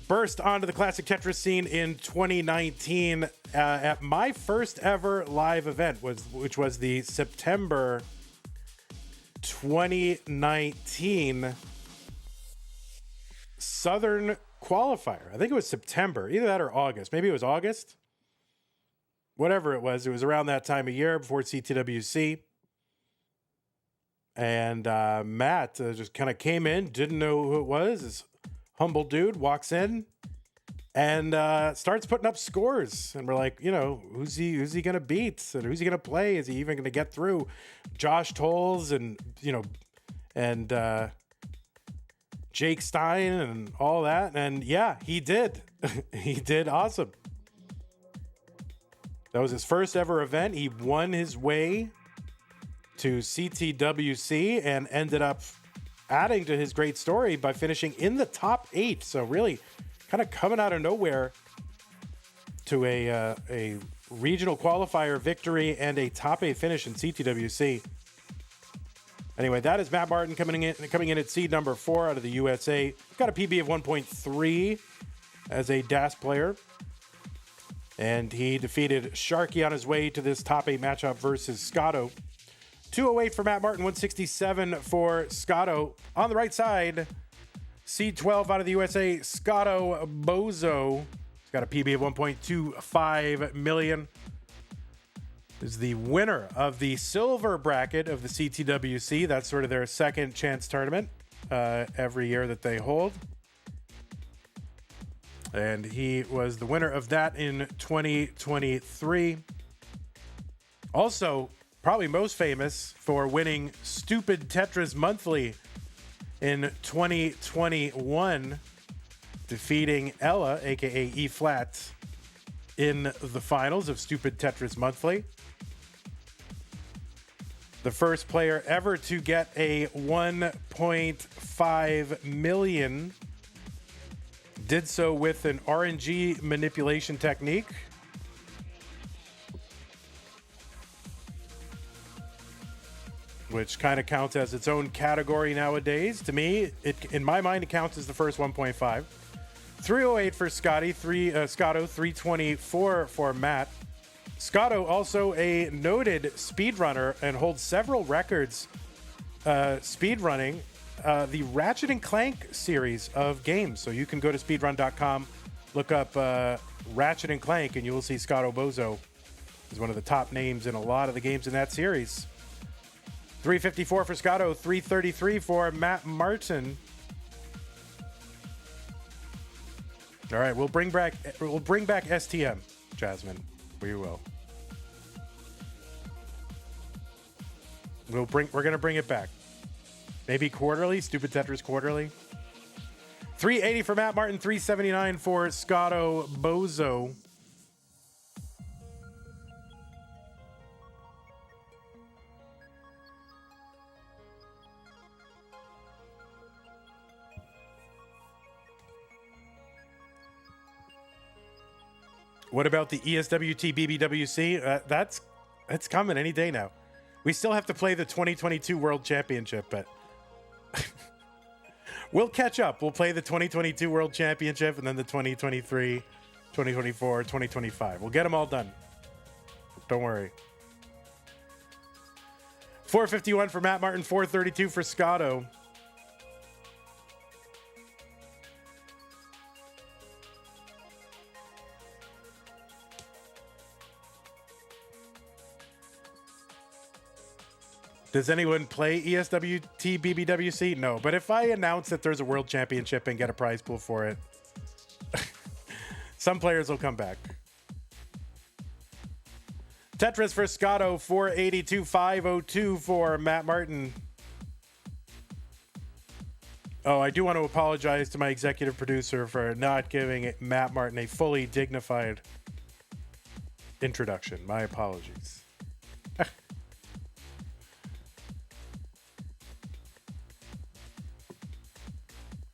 burst onto the classic Tetris scene in 2019 at my first ever live event, which was the September 2019 Southern qualifier. I think it was September, either that or August. Maybe it was August. Whatever it was around that time of year before CTWC. And Matt just kind of came in, didn't know who it was. This humble dude walks in and starts putting up scores. And we're like, you know, who's he going to beat? And who's he going to play? Is he even going to get through Josh Tolles and, you know, and Jake Stein and all that? And yeah, he did. He did awesome. That was his first ever event. He won his way to CTWC and ended up adding to his great story by finishing in the top 8. So really kind of coming out of nowhere to a regional qualifier victory and a top 8 finish in CTWC. Anyway, that is Matt Martin coming in at seed number 4 out of the USA. Got a PB of 1.3 as a DAS player. And he defeated Sharky on his way to this top 8 matchup versus SCOTTO. 208 for Matt Martin, 167 for SCOTTO. On the right side, seed 12 out of the USA, SCOTTO Bozo. He's got a PB of 1.25 million. Is the winner of the silver bracket of the CTWC. That's sort of their second chance tournament every year that they hold. And he was the winner of that in 2023. Also, probably most famous for winning Stupid Tetris Monthly in 2021, defeating Ella, aka E Flat, in the finals of Stupid Tetris Monthly. The first player ever to get a 1.5 million. Did so with an RNG manipulation technique. Which kind of counts as its own category nowadays. To me, in my mind, it counts as the first 1.5. 308 for Scotty, SCOTTO, 324 for Matt. SCOTTO also a noted speedrunner and holds several records speedrunning the Ratchet and Clank series of games. So you can go to speedrun.com, look up Ratchet and Clank, and you will see SCOTTO Bozo is one of the top names in a lot of the games in that series. 354 for SCOTTO, 333 for Matt Martin. All right, we'll bring back STM, Jasmine. We will. We're gonna bring it back. Maybe quarterly, Stupid Tetris quarterly. 380 for Matt Martin, 379 for SCOTTO Bozo. What about the ESWT BBWC? That's coming any day now. We still have to play the 2022 World Championship, but we'll catch up. We'll play the 2022 World Championship and then the 2023, 2024, 2025. We'll get them all done. Don't worry. 451 for Matt Martin, 432 for SCOTTO. Does anyone play ESWT BBWC? No, but if I announce that there's a world championship and get a prize pool for it, some players will come back. Tetris for SCOTTO, 482, 502 for Matt Martin. Oh, I do want to apologize to my executive producer for not giving Matt Martin a fully dignified introduction. My apologies.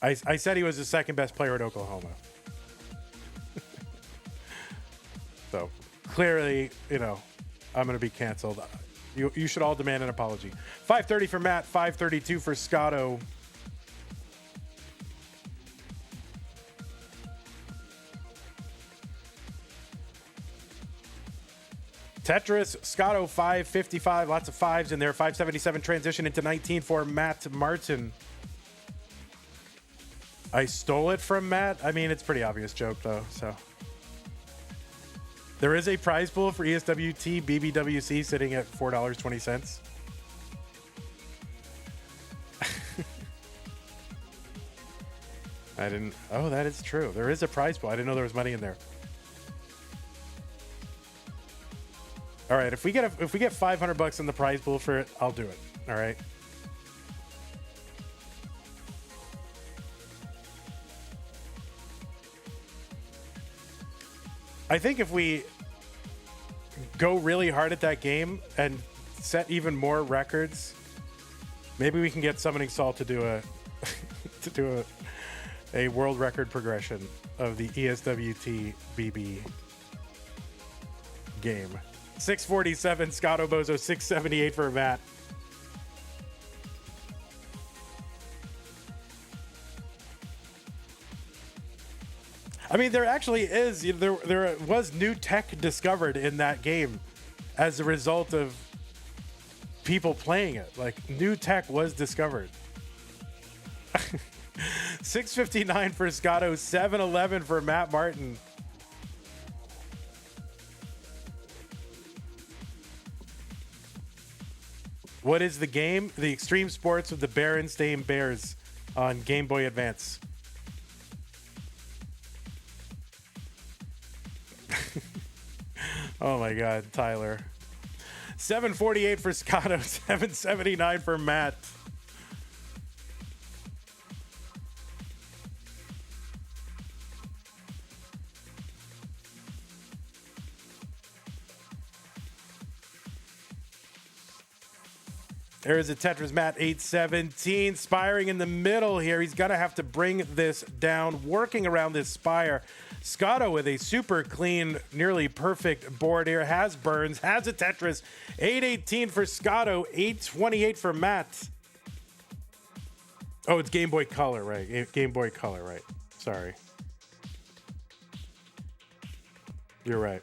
I said he was the second best player at Oklahoma. So clearly, you know, I'm going to be canceled. You should all demand an apology. 530 for Matt, 532 for SCOTTO. Tetris, Scotto 555, lots of fives in there. 577 transition into 19 for Matt Martin. I stole it from Matt. I mean, it's a pretty obvious joke though, so. There is a prize pool for ESWT BBWC sitting at $4.20. I didn't. Oh, that is true. There is a prize pool. I didn't know there was money in there. All right, if we get $500 in the prize pool for it, I'll do it. All right. I think if we go really hard at that game and set even more records, maybe we can get Summoning Salt to do a world record progression of the ESWT BB game. 647 Scotto Bozo, 678 for Matt. I mean, there actually is, there was new tech discovered in that game as a result of people playing it. Like, new tech was discovered. 659 for Scotto, 711 for Matt Martin. What is the game? The Extreme Sports of the Berenstain Bears on Game Boy Advance. Oh my God, Tyler. 748 for Scotto, 779 for Matt. There is a Tetris Matt 817 spiring in the middle here. He's going to have to bring this down, working around this spire. Scotto with a super clean, nearly perfect board here. Has burns, has a Tetris. 818 for Scotto, 828 for Matt. Oh, it's Game Boy Color, right? Game Boy Color, right? Sorry. You're right.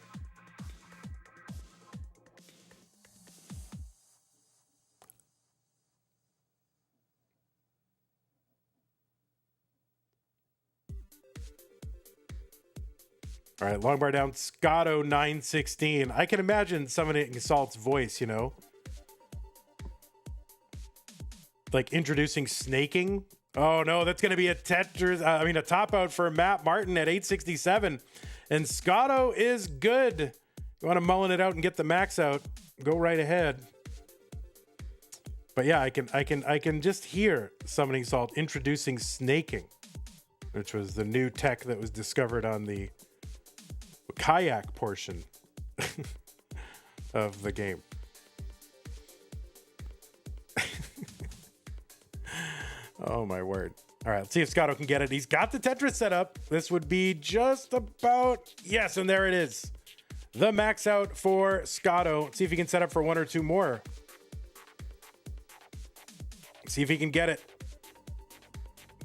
All right, long bar down, Scotto 916. I can imagine summoning Salt's voice, you know? Like introducing snaking. Oh no, that's going to be a Tetris, a top out for Matt Martin at 867. And Scotto is good. You want to mullen it out and get the max out, go right ahead. But yeah, I can just hear Summoning Salt introducing snaking, which was the new tech that was discovered on the kayak portion of the game. Oh my word. All right, let's see if Scotto can get it. He's got the Tetris set up. This would be just about, yes, and there it is. The max out for Scotto. Let's see if he can set up for one or two more. See if he can get it.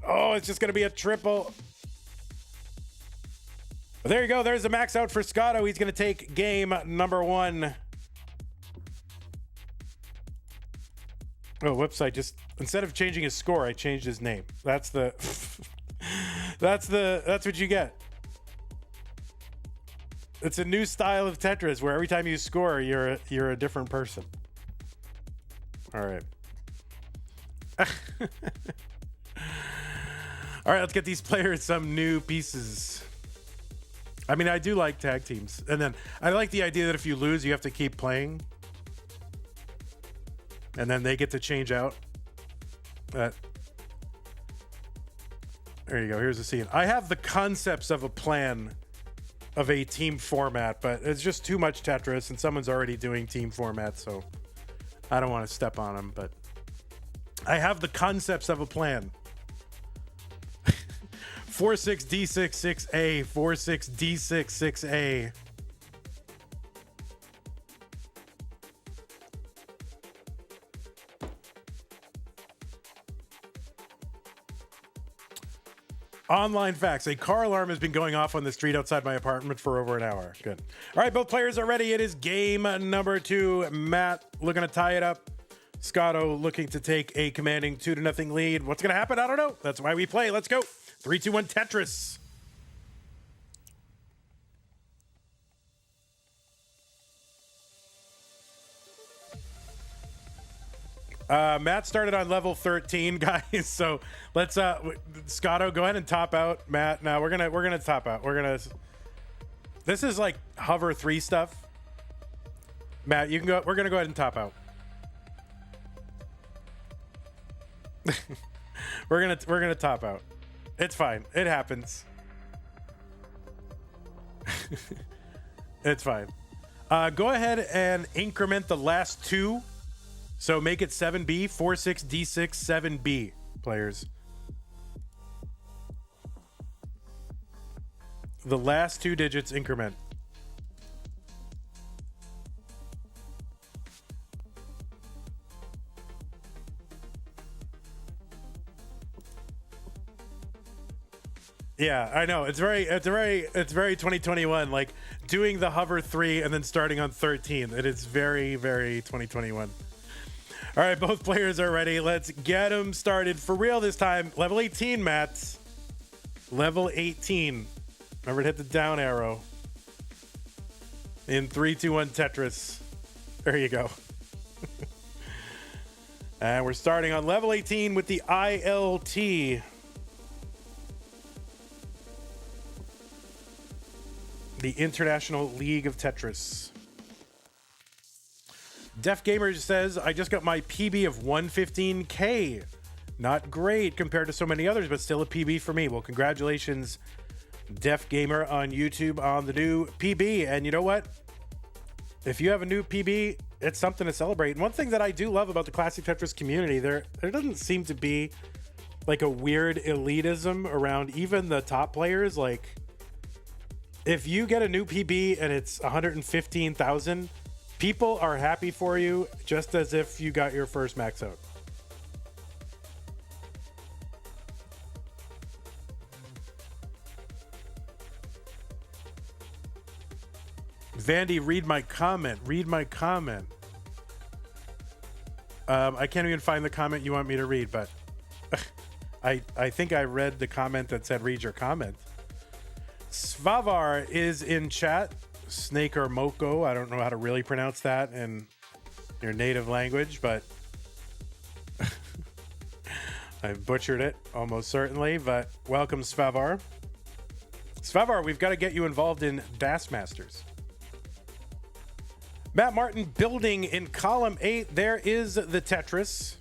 Oh, it's just going to be a triple. There you go. There's the max out for Scotto. He's going to take game number one. Oh, whoops. Instead of changing his score, I changed his name. That's what you get. It's a new style of Tetris where every time you score, you're a different person. All right. All right, let's get these players some new pieces. I mean, I do like tag teams. And then I like the idea that if you lose, you have to keep playing. And then they get to change out. There you go. Here's the scene. I have the concepts of a plan of a team format, but it's just too much Tetris, and someone's already doing team format, so I don't want to step on them, but I have the concepts of a plan. 46D66A, 46D66A. Online facts. A car alarm has been going off on the street outside my apartment for over an hour. Good. All right, both players are ready. It is game number 2. Matt looking to tie it up. Scotto looking to take a commanding 2-0 lead. What's going to happen? I don't know. That's why we play. Let's go. 3, 2, 1, Tetris. Matt started on level 13, guys. So let's Scotto, go ahead and top out. Matt, now we're gonna top out. This is like hover 3 stuff. Matt, you can go. We're gonna go ahead and top out. we're gonna top out. It's fine. It happens. It's fine. Go ahead and increment the last 2. So make it 7B, 4, 6, D6, 7B, players. The last 2 digits increment. Yeah, I know. It's very 2021. Like doing the hover 3 and then starting on 13. It is very, very 2021. All right, both players are ready. Let's get them started for real this time. Level 18, Matt. Level 18. Remember to hit the down arrow. In 3, 2, 1, Tetris. There you go. And we're starting on level 18 with the ILT. The International League of Tetris. Def Gamer says, I just got my PB of 115K. Not great compared to so many others, but still a PB for me. Well, congratulations, Def Gamer on YouTube on the new PB. And you know what? If you have a new PB, it's something to celebrate. And one thing that I do love about the Classic Tetris community, there doesn't seem to be like a weird elitism around even the top players. Like, if you get a new PB and it's 115,000, people are happy for you just as if you got your first max out. Vandy, read my comment. Read my comment. I can't even find the comment you want me to read, but I think I read the comment that said read your comment. Svavar is in chat. Snake or Moko. I don't know how to really pronounce that in your native language, but I butchered it almost certainly. But welcome, Svavar. Svavar, we've got to get you involved in Das Masters. Matt Martin building in column 8. There is the Tetris.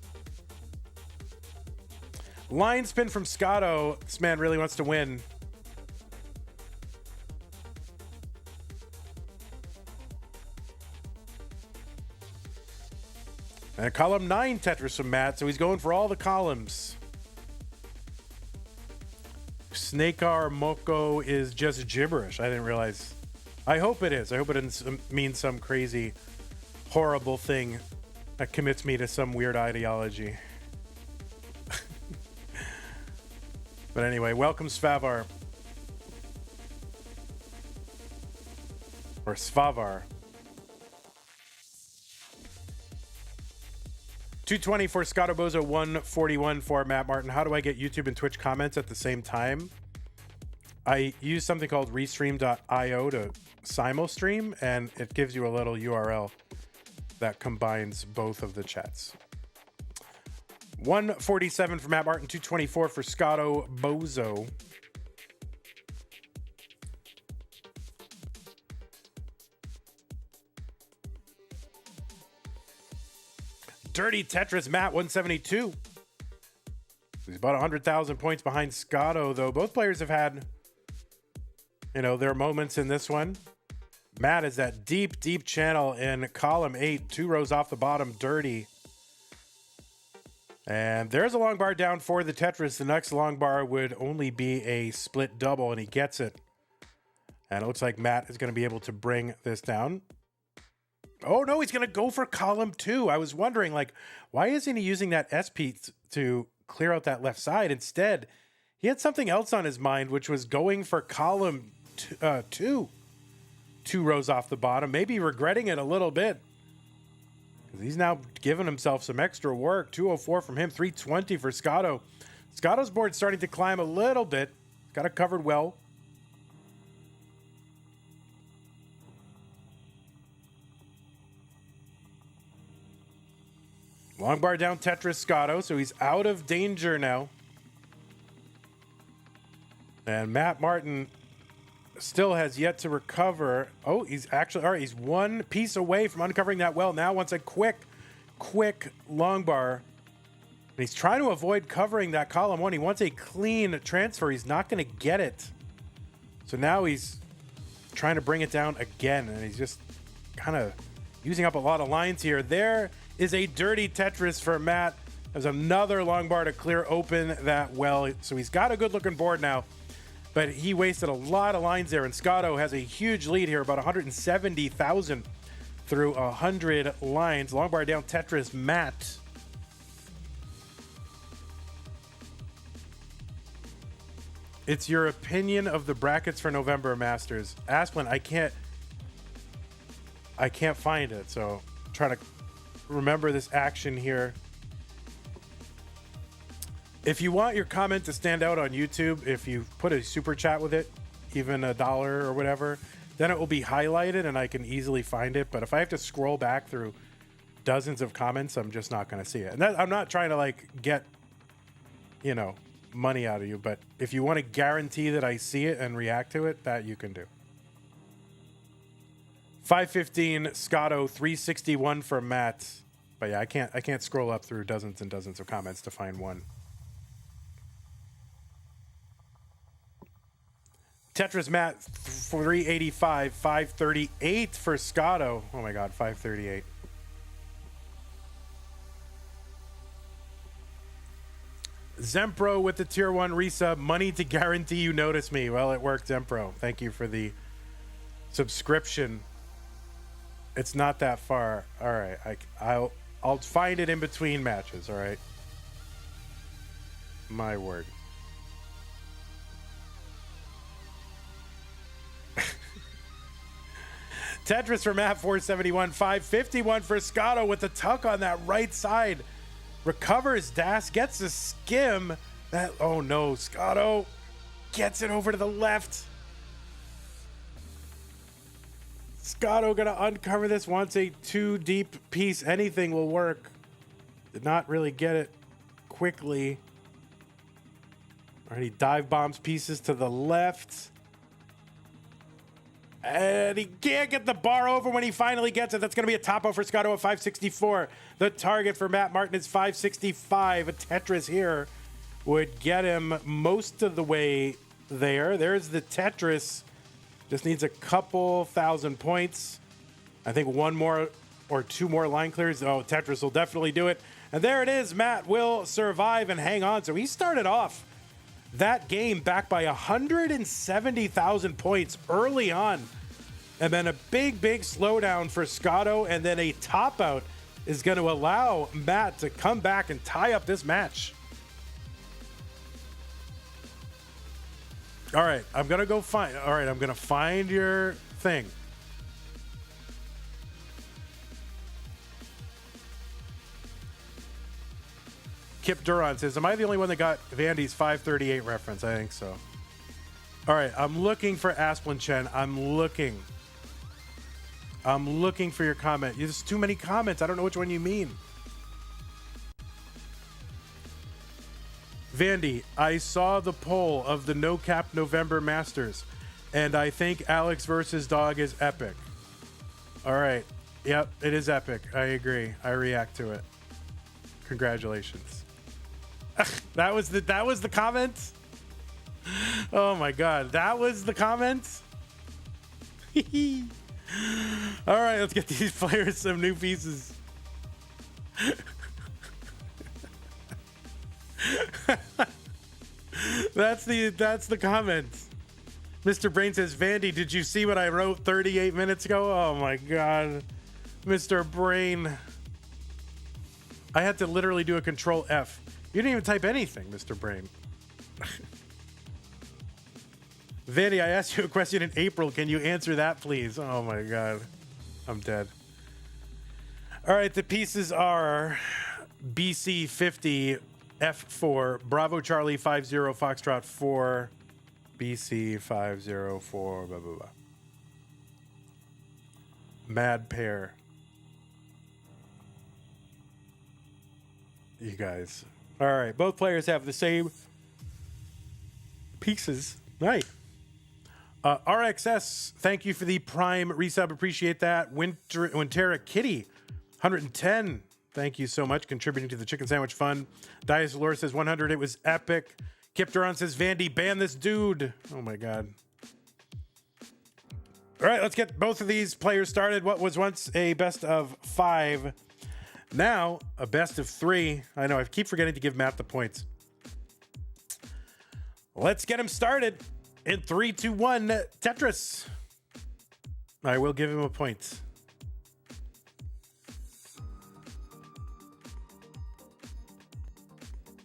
Line spin from Scotto. This man really wants to win. And a column 9 Tetris from Matt, so he's going for all the columns. Snakar Moko is just gibberish. I didn't realize. I hope it is. I hope it doesn't mean some crazy, horrible thing that commits me to some weird ideology. But anyway, welcome, Svavar. Or Svavar. 220 for Scotto Bozo, 141 for Matt Martin. How do I get YouTube and Twitch comments at the same time? I use something called restream.io to simulstream, and it gives you a little URL that combines both of the chats. 147 for Matt Martin, 224 for Scotto Bozo. Dirty Tetris, Matt, 172. He's about 100,000 points behind Scotto, though. Both players have had, their moments in this one. Matt is that deep, deep channel in column 8, 2 rows off the bottom, Dirty. And there's a long bar down for the Tetris. The next long bar would only be a split double, and he gets it. And it looks like Matt is going to be able to bring this down. Oh, no, he's going to go for column 2. I was wondering, why isn't he using that SP to clear out that left side? Instead, He had something else on his mind, which was going for column two rows off the bottom, maybe regretting it a little bit. He's now giving himself some extra work. 204 from him, 320 for SCOTTO. SCOTTO's board starting to climb a little bit. Got it covered well. Long bar down Tetris SCOTTO, so he's out of danger now. And MATTM still has yet to recover. Oh, he's actually, all right, he's one piece away from uncovering that well. Now wants a quick long bar. And he's trying to avoid covering that column one. He wants a clean transfer. He's not going to get it. So now he's trying to bring it down again. And he's just kind of using up a lot of lines here. There is a dirty Tetris for Matt. There's another long bar to clear open that well. So he's got a good looking board now. But he wasted a lot of lines there, and SCOTTO has a huge lead here, about 170,000 through 100 lines. Long bar down Tetris, Matt. It's your opinion of the brackets for November Masters. Asplin, I can't find it, so I'm trying to remember this action here. If you want your comment to stand out on YouTube, if you put a super chat with it, even $1 or whatever, then it will be highlighted and I can easily find it. But if I have to scroll back through dozens of comments, I'm just not going to see it. And that, I'm not trying to like get, you know, money out of you. But if you want to guarantee that I see it and react to it, that you can do. 515 SCOTTO, 361 for Matt. But yeah, I can't scroll up through dozens and dozens of comments to find one. Tetris Matt, 385, 538 for SCOTTO. Oh my God, 538. Zempro with the tier 1 resub. Money to guarantee you notice me. Well, it worked, Zempro. Thank you for the subscription. It's not that far. All right, I'll find it in between matches. All right. My word. Tetris for Matt, 471, 551 for SCOTTO with the tuck on that right side. Recovers Das, gets a skim. That, oh no, SCOTTO gets it over to the left. SCOTTO gonna uncover this, wants a 2 deep piece. Anything will work. Did not really get it quickly. Already dive bombs pieces to the left. And he can't get the bar over when he finally gets it. That's going to be a topo for SCOTTO at 564. The target for Matt Martin is 565. A Tetris here would get him most of the way there. There's the Tetris. Just needs a couple thousand points. I think one more or two more line clears. Oh, Tetris will definitely do it. And there it is. Matt will survive and hang on. So he started off that game back by 170,000 points early on. And then a big slowdown for SCOTTO, and then a top out is going to allow Matt to come back and tie up this match. All right, I'm going to go find. All right, I'm going to find your thing. Kip Duran says, am I the only one that got Vandy's 538 reference? I think so. All right, I'm looking for Asplin Chen. I'm looking for your comment. There's too many comments. I don't know which one you mean. Vandy, I saw the poll of the No Cap November Masters, and I think Alex versus Dog is epic. All right. Yep, it is epic. I agree. I react to it. Congratulations. That was the comment? Oh my God. That was the comment? All right, let's get these players some new pieces. That's the comment. Mr. Brain says, Vandy, did you see what I wrote 38 minutes ago? Oh my God. Mr. Brain. I had to literally do a control F. You didn't even type anything, Mr. Brain. Vinny, I asked you a question in April. Can you answer that, please? Oh my God. I'm dead. All right, the pieces are BC 50 F4 Bravo Charlie 50 Foxtrot 4 BC 504 blah blah blah. Mad pair. You guys. All right, both players have the same pieces. Right. RXS, thank you for the Prime resub. Appreciate that. Winterra Kitty, 110. Thank you so much, contributing to the Chicken Sandwich Fund. Dias Lore says 100. It was epic. Kip Duran says, Vandy, ban this dude. Oh my God. All right, let's get both of these players started. What was once a best of 5, now a best of 3. I know, I keep forgetting to give Matt the points. Let's get him started. In 3, 2, 1, Tetris. I will give him a point.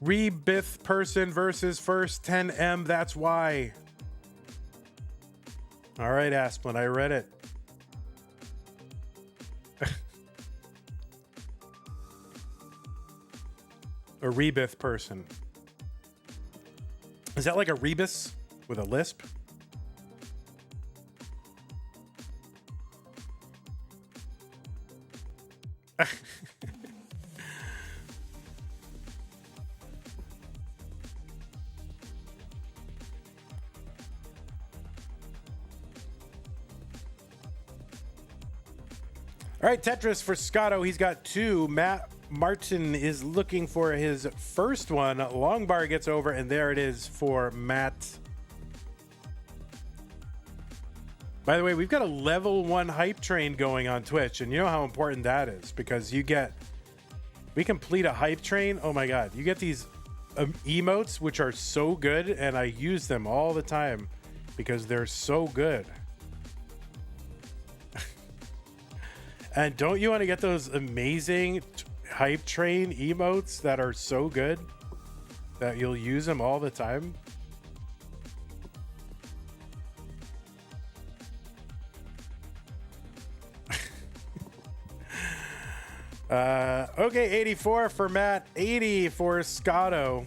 Rebith person versus first 10M. That's why. All right, Asplin, I read it. A Rebith person. Is that like a rebus with a lisp? All right, Tetris for Scotto. He's got 2. Matt Martin is looking for his first one. Long bar gets over, and there it is for Matt. By the way, we've got a level 1 hype train going on Twitch, and you know how important that is, because we complete a hype train. Oh my God, you get these emotes, which are so good, and I use them all the time because they're so good. And don't you want to get those amazing hype train emotes that are so good that you'll use them all the time? Okay, 84 for Matt, 80 for Scotto.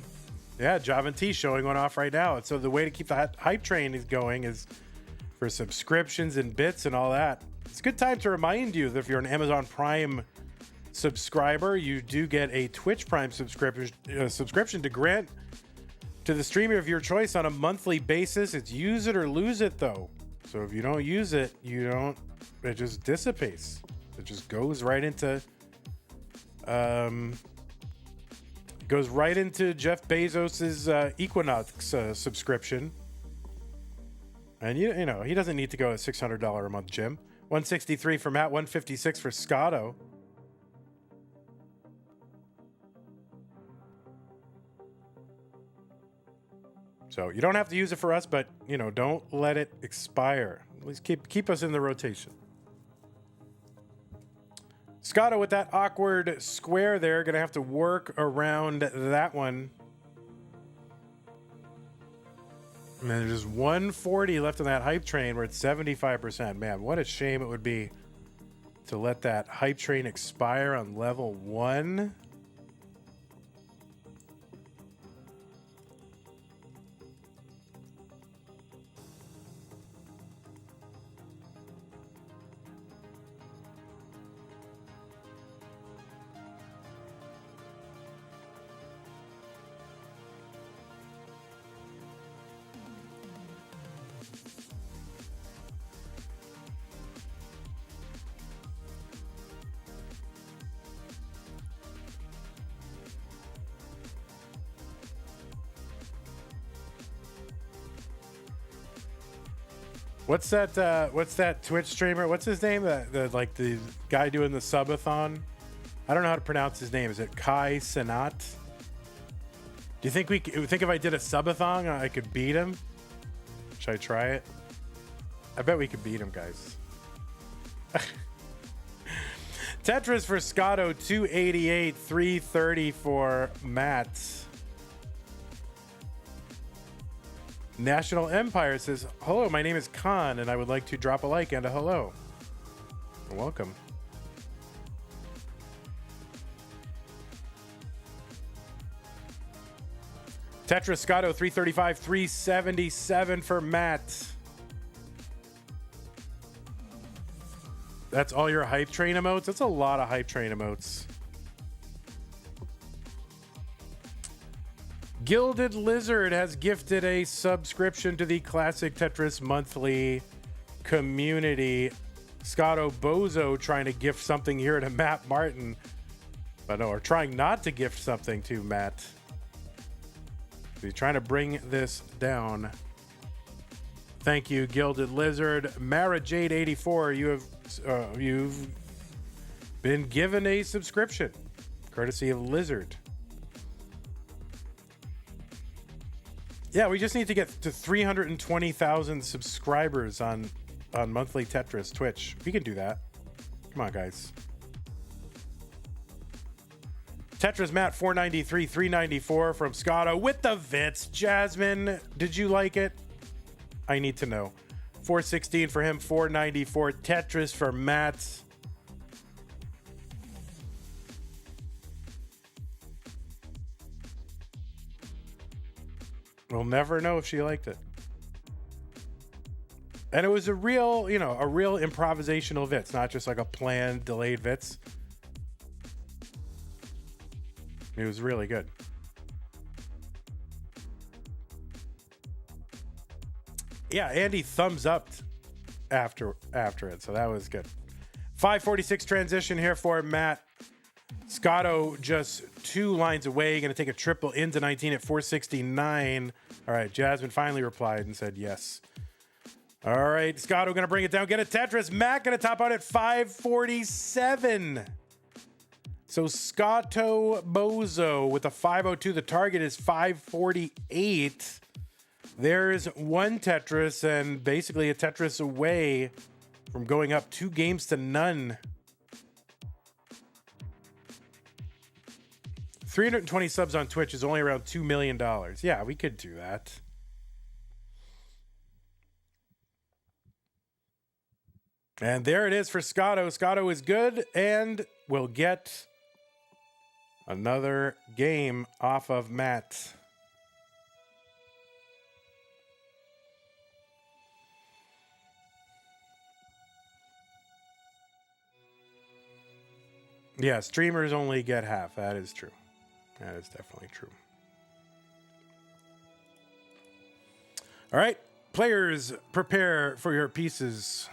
Yeah, Javan T showing one off right now. And so the way to keep the hype train is going is for subscriptions and bits and all that. It's a good time to remind you that if you're an Amazon Prime subscriber, you do get a Twitch Prime subscription to grant to the streamer of your choice on a monthly basis. It's use it or lose it, though. So if you don't use it, it just dissipates. It just goes right into Jeff Bezos's Equinox subscription. And you know, he doesn't need to go to $600 a month gym. 163 for Matt, 156 for Scotto. So you don't have to use it for us, but you know, don't let it expire. At least keep us in the rotation. Scotto with that awkward square there, gonna have to work around that one. And there's just 140 left on that hype train. We're at 75%. Man, what a shame it would be to let that hype train expire on level 1. What's that Twitch streamer? What's his name? The guy doing the subathon? I don't know how to pronounce his name. Is it Kai Sanat? Do you think if I did a subathon, I could beat him? Should I try it? I bet we could beat him, guys. Tetris for Scotto, 288, 330 for Matt. National Empire says, hello, my name is Khan, and I would like to drop a like and a hello. You're welcome. Tetris Scotto 335, 377 for Matt. That's all your hype train emotes? That's a lot of hype train emotes. Gilded Lizard has gifted a subscription to the Classic Tetris Monthly community. Scotto Bozo trying to gift something here to Matt Martin. But no, or trying not to gift something to Matt. He's trying to bring this down. Thank you, Gilded Lizard. Mara Jade 84, you've been given a subscription, courtesy of Lizard. Yeah, we just need to get to 320,000 subscribers on Monthly Tetris Twitch. We can do that. Come on, guys. Tetris Matt 493, 394 from Scotto with the Vits. Jasmine, did you like it? I need to know. 416 for him, 494. Tetris for Matt. We'll never know if she liked it. And it was a real, a real improvisational Vits, not just like a planned, delayed Vits. It was really good. Yeah, Andy thumbs up after it, so that was good. 546 transition here for Matt. Scotto just 2 lines away, going to take a triple into 19 at 469. All right, Jasmine finally replied and said yes. All right, Scotto going to bring it down, get a Tetris. Matt going to top out at 547. So Scotto Bozo with a 502. The target is 548. There's one Tetris and basically a Tetris away from going up 2 games to none. 320 subs on Twitch is only around $2 million. Yeah, we could do that. And there it is for Scotto. Scotto is good and will get another game off of Matt. Yeah, streamers only get half. That is true. That is definitely true. All right, players, prepare for your pieces.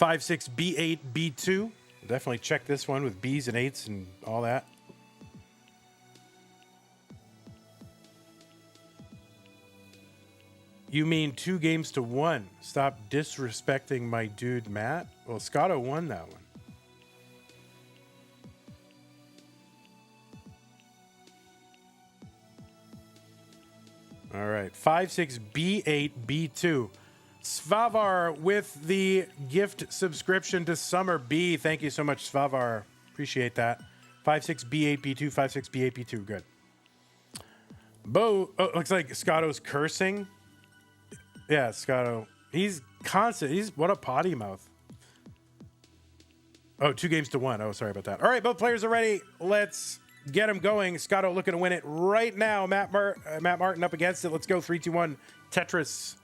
5-6 B8 B2. Definitely check this one with B's and 8s and all that. You mean 2 games to 1? Stop disrespecting my dude Matt. Well, Scotto won that one. All right, 5-6 B8 B2. Svavar with the gift subscription to Summer B. Thank you so much, Svavar. Appreciate that. 5-6 B8 B2, 5-6 B8 B2. Good. Looks like Scotto's cursing. Yeah, Scotto. He's constant. What a potty mouth. Oh, 2 games to 1. Oh, sorry about that. All right, both players are ready. Let's get him going. Scotto looking to win it right now. Matt Martin up against it. Let's go. 3, 2, 1. Tetris.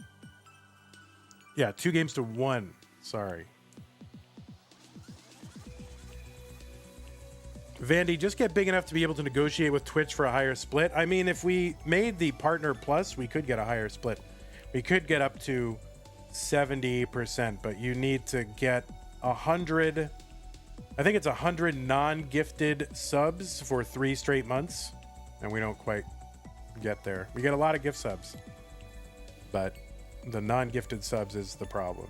Yeah, 2 games to 1. Sorry. Vandy, just get big enough to be able to negotiate with Twitch for a higher split. I mean, if we made the Partner Plus, we could get a higher split. We could get up to 70%, but you need to get 100. I think it's 100 non-gifted subs for 3 straight months, and we don't quite get there. We get a lot of gift subs, but the non-gifted subs is the problem.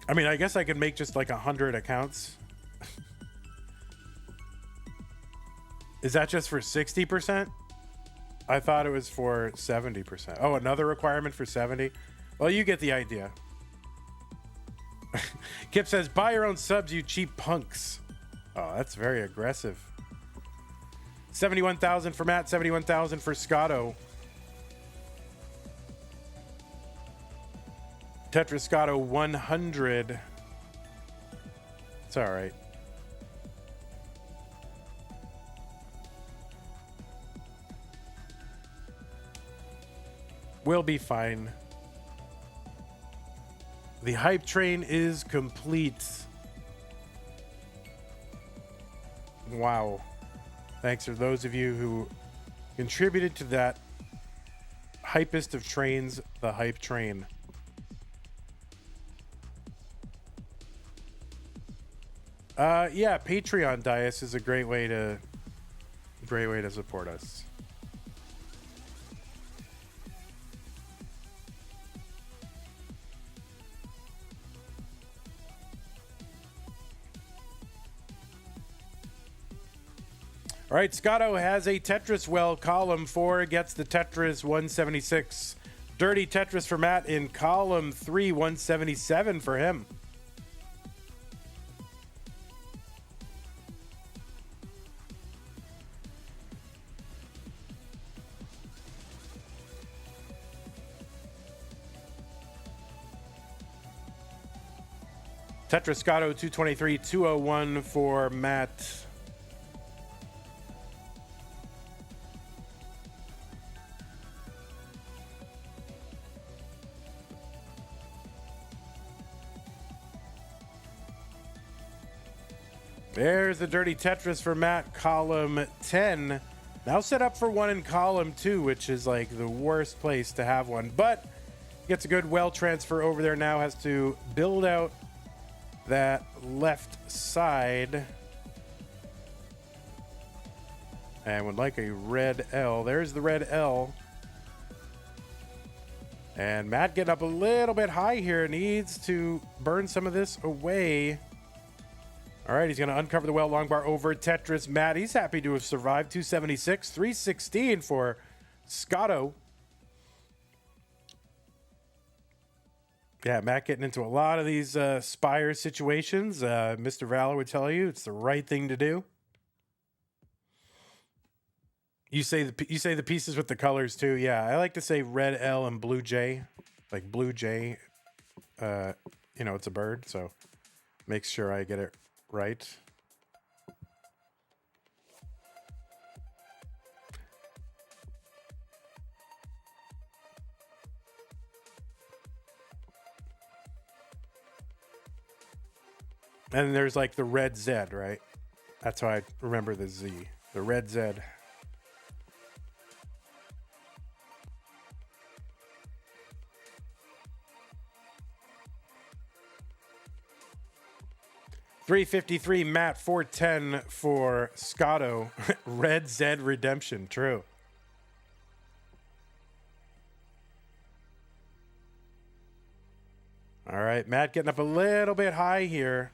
I mean, I guess I could make just like 100 accounts. Is that just for 60%? I thought it was for 70%. Oh, another requirement for 70? Well, you get the idea. Kip says, buy your own subs, you cheap punks. Oh, that's very aggressive. 71,000 for Matt, 71,000 for Scotto. Tetris Scotto 100. It's all right. We'll be fine. The hype train is complete. Wow. Thanks for those of you who contributed to that hypest of trains, the hype train. Yeah, Patreon Dias is a great way to support us. All right, Scotto has a Tetris well. Column 4 gets the Tetris 176. Dirty Tetris for Matt in column 3, 177 for him. Tetris Scotto 223, 201 for Matt. There's the Dirty Tetris for Matt, column 10. Now set up for one in column 2, which is like the worst place to have one. But gets a good well transfer over there now, has to build out that left side. And would like a red L. There's the red L. And Matt getting up a little bit high here. Needs to burn some of this away. All right, he's going to uncover the well. Long bar over Tetris. Matt, he's happy to have survived. 276, 316 for Scotto. Yeah, Matt getting into a lot of these Spire situations. Mr. Valor would tell you it's the right thing to do. You say the pieces with the colors too. Yeah, I like to say red L and blue J, like blue J. You know, it's a bird, so make sure I get it right. And there's like the red Z, right? That's how I remember the Z. The red Z. $353 Matt, 410 for Scotto. Red Z redemption, true. All right, Matt getting up a little bit high here.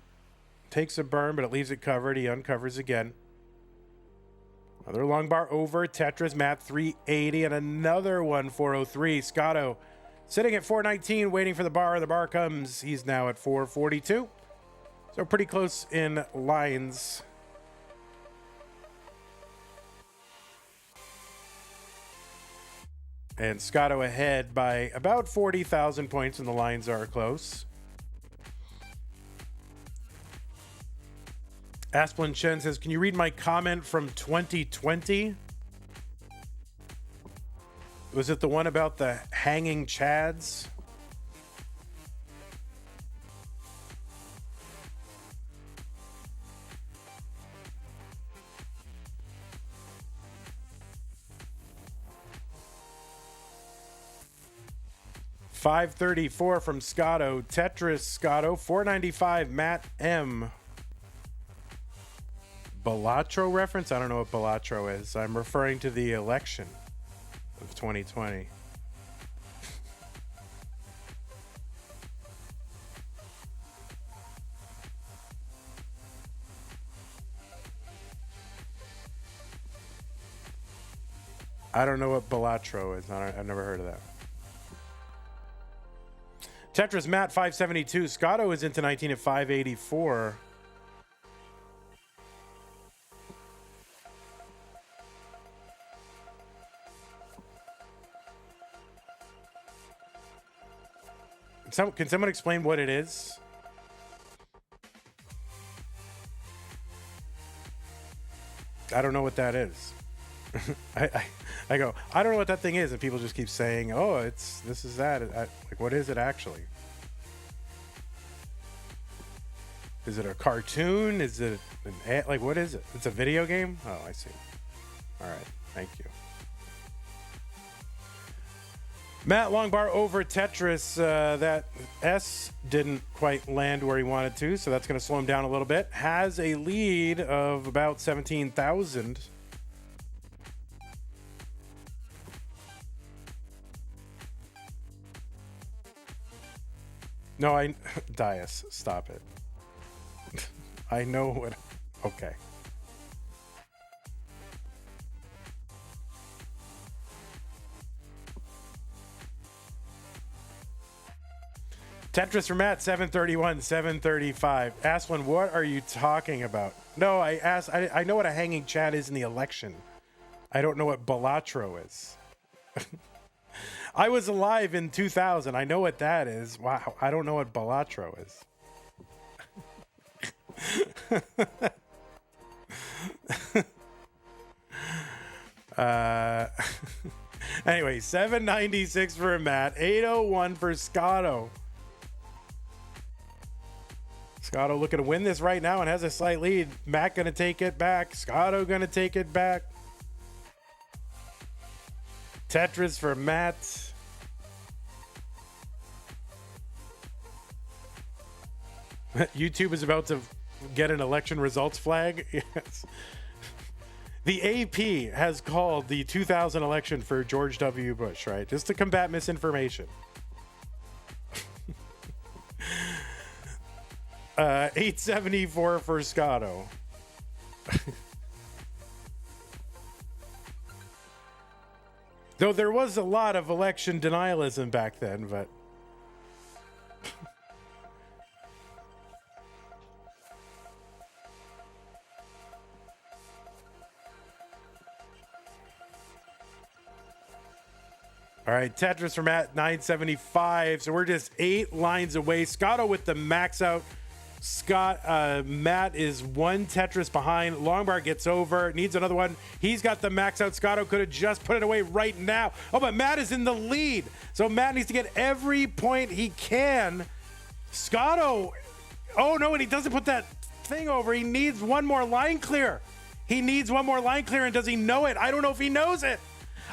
Takes a burn, but it leaves it covered. He uncovers again. Another long bar over Tetris. Matt 380 and another one 403. Scotto sitting at 419, waiting for the bar. The bar comes. He's now at 442. So pretty close in lines. And Scotto ahead by about 40,000 points, and the lines are close. Asplin Chen says, can you read my comment from 2020? Was it the one about the hanging chads? $534 from Scotto. Tetris Scotto. $495 Matt M. Balatro reference? I don't know what Balatro is. I'm referring to the election of 2020. I don't know what Balatro is. I've never heard of that. Tetris Matt 572. Scotto is into 19 at 584. Can someone explain what it is? I don't know what that is. I go, I don't know what that thing is, and people just keep saying, "Oh, this is that." Like, what is it actually? Is it a cartoon? Is it like what is it? It's a video game? Oh, I see. All right, thank you. Matt Longbar over Tetris. That S didn't quite land where he wanted to, so that's going to slow him down a little bit. Has a lead of about 17,000. No, Dias, stop it. I know what. Okay. Tetris for Matt, 731, 735. Asplin, what are you talking about? No, I know what a hanging chat is in the election. I don't know what Balatro is. I was alive in 2000. I know what that is. Wow, I don't know what Balatro is. Anyway, 796 for Matt, 801 for Scotto. Scotto looking to win this right now and has a slight lead. Matt gonna take it back. Scotto gonna take it back. Tetris for Matt. YouTube is about to get an election results flag. Yes. The AP has called the 2000 election for George W. Bush, right? Just to combat misinformation. 874 for Scotto. Though there was a lot of election denialism back then, but all right, Tetris from Matt, 975. So we're just 8 lines away. Scotto with the max out. Matt is 1 Tetris behind. Longbar gets over, needs another one. He's got the max out. Scotto could have just put it away right now. Oh, but Matt is in the lead. So Matt needs to get every point he can. Scotto, oh no, and he doesn't put that thing over. He needs one more line clear. He needs one more line clear, and does he know it? I don't know if he knows it.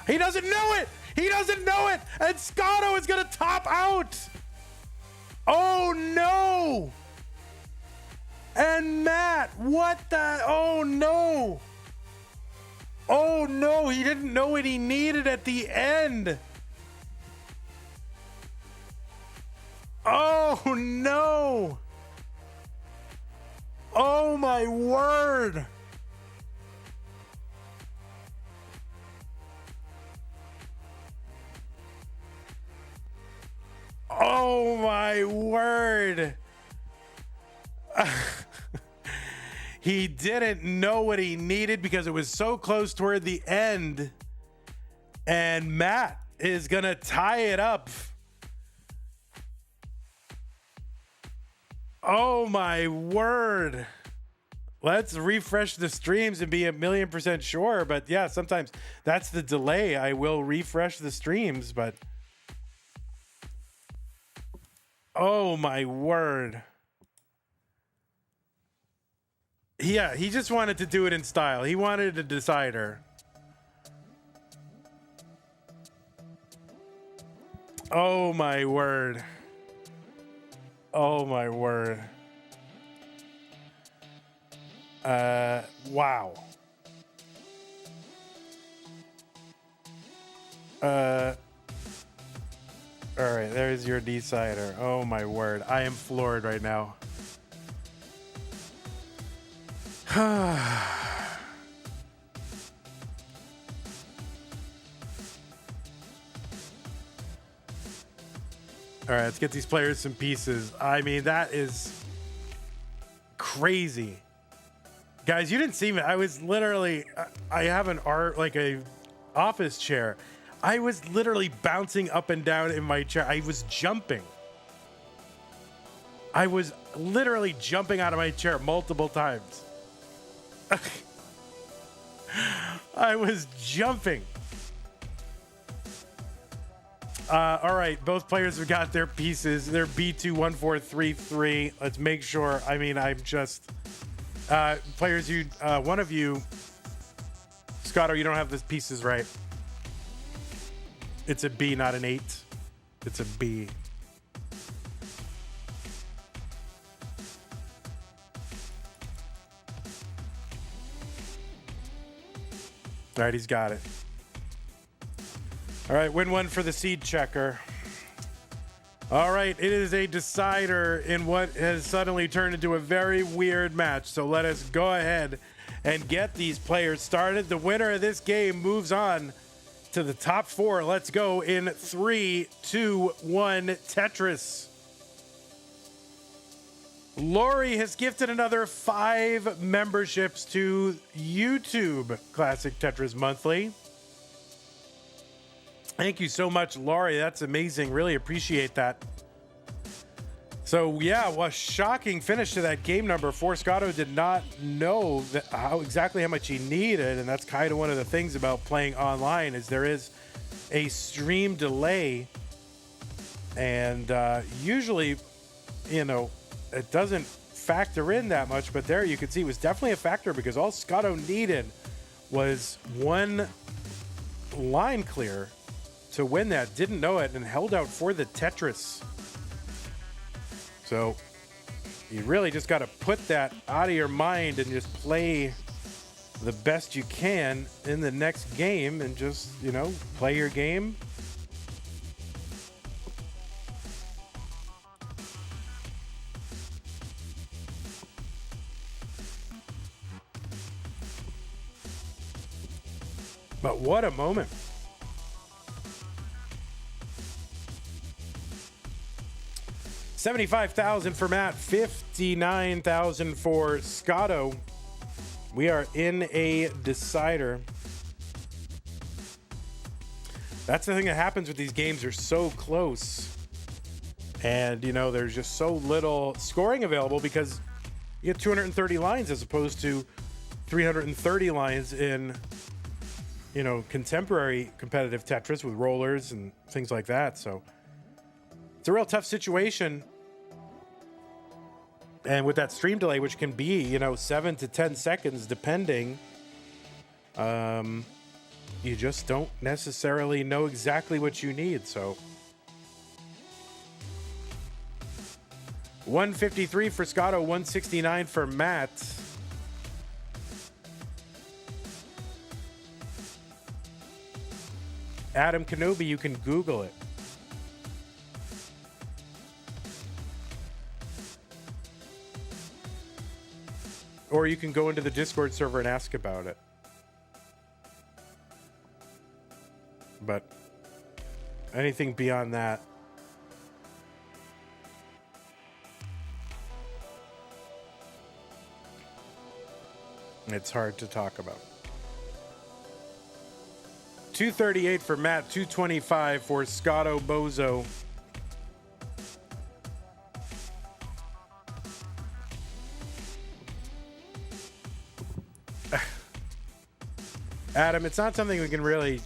He doesn't know it. He doesn't know it. And Scotto is going to top out. Oh no. And Matt, what the? Oh no. Oh no, he didn't know what he needed at the end. Oh no. Oh my word. Oh my word. He didn't know what he needed because it was so close toward the end. And Matt is going to tie it up. Oh my word. Let's refresh the streams and be 1,000,000% sure. But yeah, sometimes that's the delay. I will refresh the streams, but oh my word. Yeah, he just wanted to do it in style. He wanted a decider. Oh my word. Oh my word. Wow. All right, there's your decider. Oh my word. I am floored right now. All right, let's get these players some pieces. I mean, that is crazy. Guys, you didn't see me. I was literally, I have an like a office chair. I was literally bouncing up and down in my chair. I was jumping. I was literally jumping out of my chair multiple times. I was jumping. All right, both players have got their pieces. They're B21433. Let's make sure. I mean, I'm just players. You, one of you, Scotto, you don't have the pieces right. It's a B, not an 8. It's a B. All right, he's got it. All right, win one for the seed checker. All right, it is a decider in what has suddenly turned into a very weird match. So let us go ahead and get these players started. The winner of this game moves on to the top 4. Let's go in 3, 2, 1, Tetris. Lori has gifted another 5 memberships to YouTube Classic Tetris Monthly. Thank you so much, Lori. That's amazing. Really appreciate that. So, yeah, well, shocking finish to that game number 4. Scotto did not know that exactly how much he needed, and that's kind of one of the things about playing online is there is a stream delay, and usually, you know, it doesn't factor in that much, but there you can see it was definitely a factor because all Scotto needed was one line clear to win that. Didn't know it and held out for the Tetris. So you really just got to put that out of your mind and just play the best you can in the next game and just, you know, play your game. But what a moment. $75,000 for Matt, $59,000 for Scotto. We are in a decider. That's the thing that happens with these games. They're so close. And, you know, there's just so little scoring available because you get 230 lines as opposed to 330 lines in, you know, contemporary competitive Tetris with rollers and things like that. So it's a real tough situation. And with that stream delay, which can be, you know, 7 to 10 seconds, depending, you just don't necessarily know exactly what you need. So 153 for Scotto, 169 for Matt. Adam Kenobi, you can Google it. Or you can go into the Discord server and ask about it. But anything beyond that, it's hard to talk about. 238 for Matt, 225 for Scotto Bozo. Adam, it's not something we can really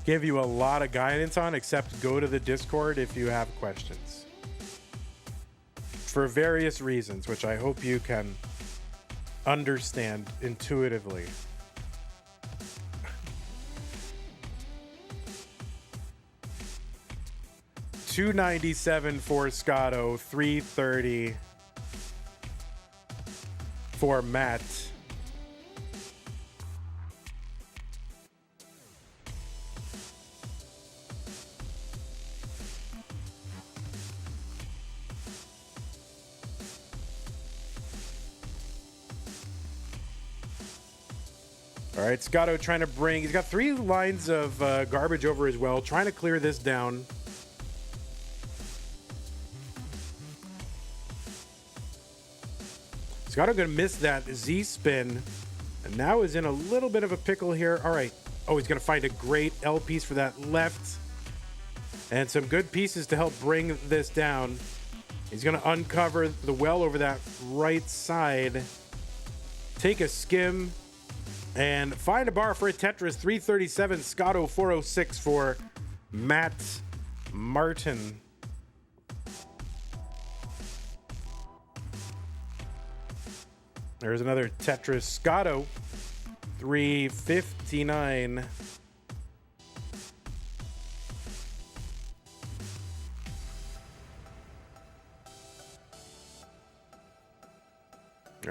give you a lot of guidance on, except go to the Discord if you have questions. For various reasons, which I hope you can understand intuitively. $297 for Scotto, $330 for Matt. All right, Scotto trying to bring, he's got 3 lines of garbage over as well, trying to clear this down. Scotto going to miss that Z-spin. And now is in a little bit of a pickle here. All right. Oh, he's going to find a great L piece for that left. And some good pieces to help bring this down. He's going to uncover the well over that right side. Take a skim. And find a bar for a Tetris. 337, SCOTTO 406 for MATTM. There's another Tetris. SCOTTO 359. All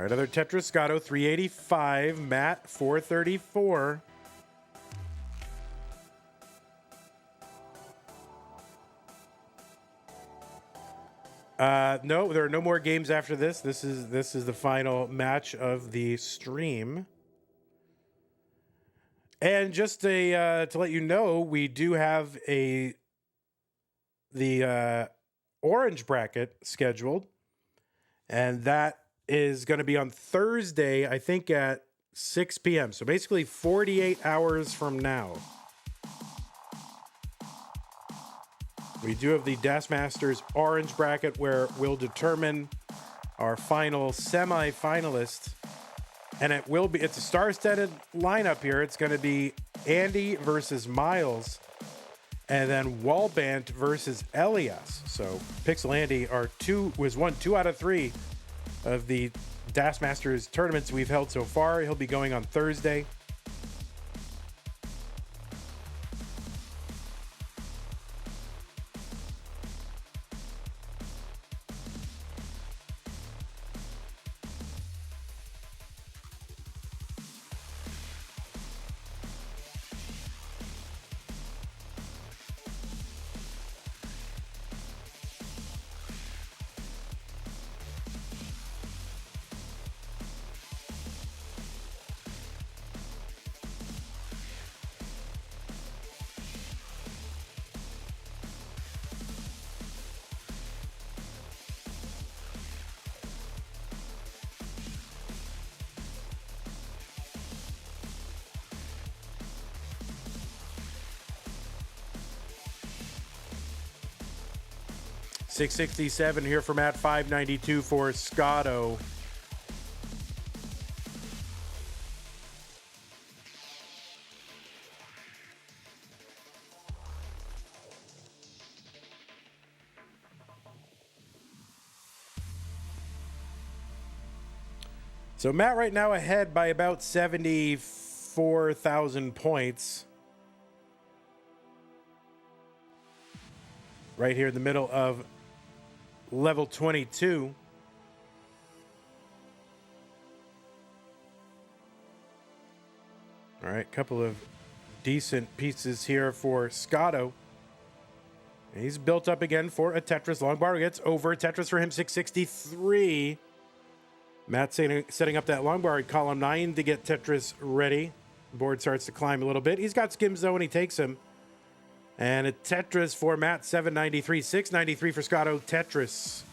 right, another Tetris. SCOTTO 385. Matt 434. No, there are no more games after this. This is the final match of the stream. And just to let you know, we do have the orange bracket scheduled, and that is going to be on Thursday, I think at 6 p.m. So basically 48 hours from now. We do have the Das Masters orange bracket where we'll determine our final semi-finalist. And it's a star-studded lineup here. It's going to be Andy versus Miles, and then Wallbant versus Elias. So Pixel Andy was won 2 out of 3 of the Das Masters tournaments we've held so far. He'll be going on Thursday. $667 here for Matt, $592 for SCOTTO. So Matt right now ahead by about 74,000 points. Right here in the middle of level 22. All right, couple of decent pieces here for SCOTTO. He's built up again for a Tetris. Long bar gets over. Tetris for him, 663. Matt setting up that long bar at column 9 to get Tetris ready. Board starts to climb a little bit. He's got skim zone. He takes him. And a Tetris for Matt, 793. 693 for SCOTTO. Tetris.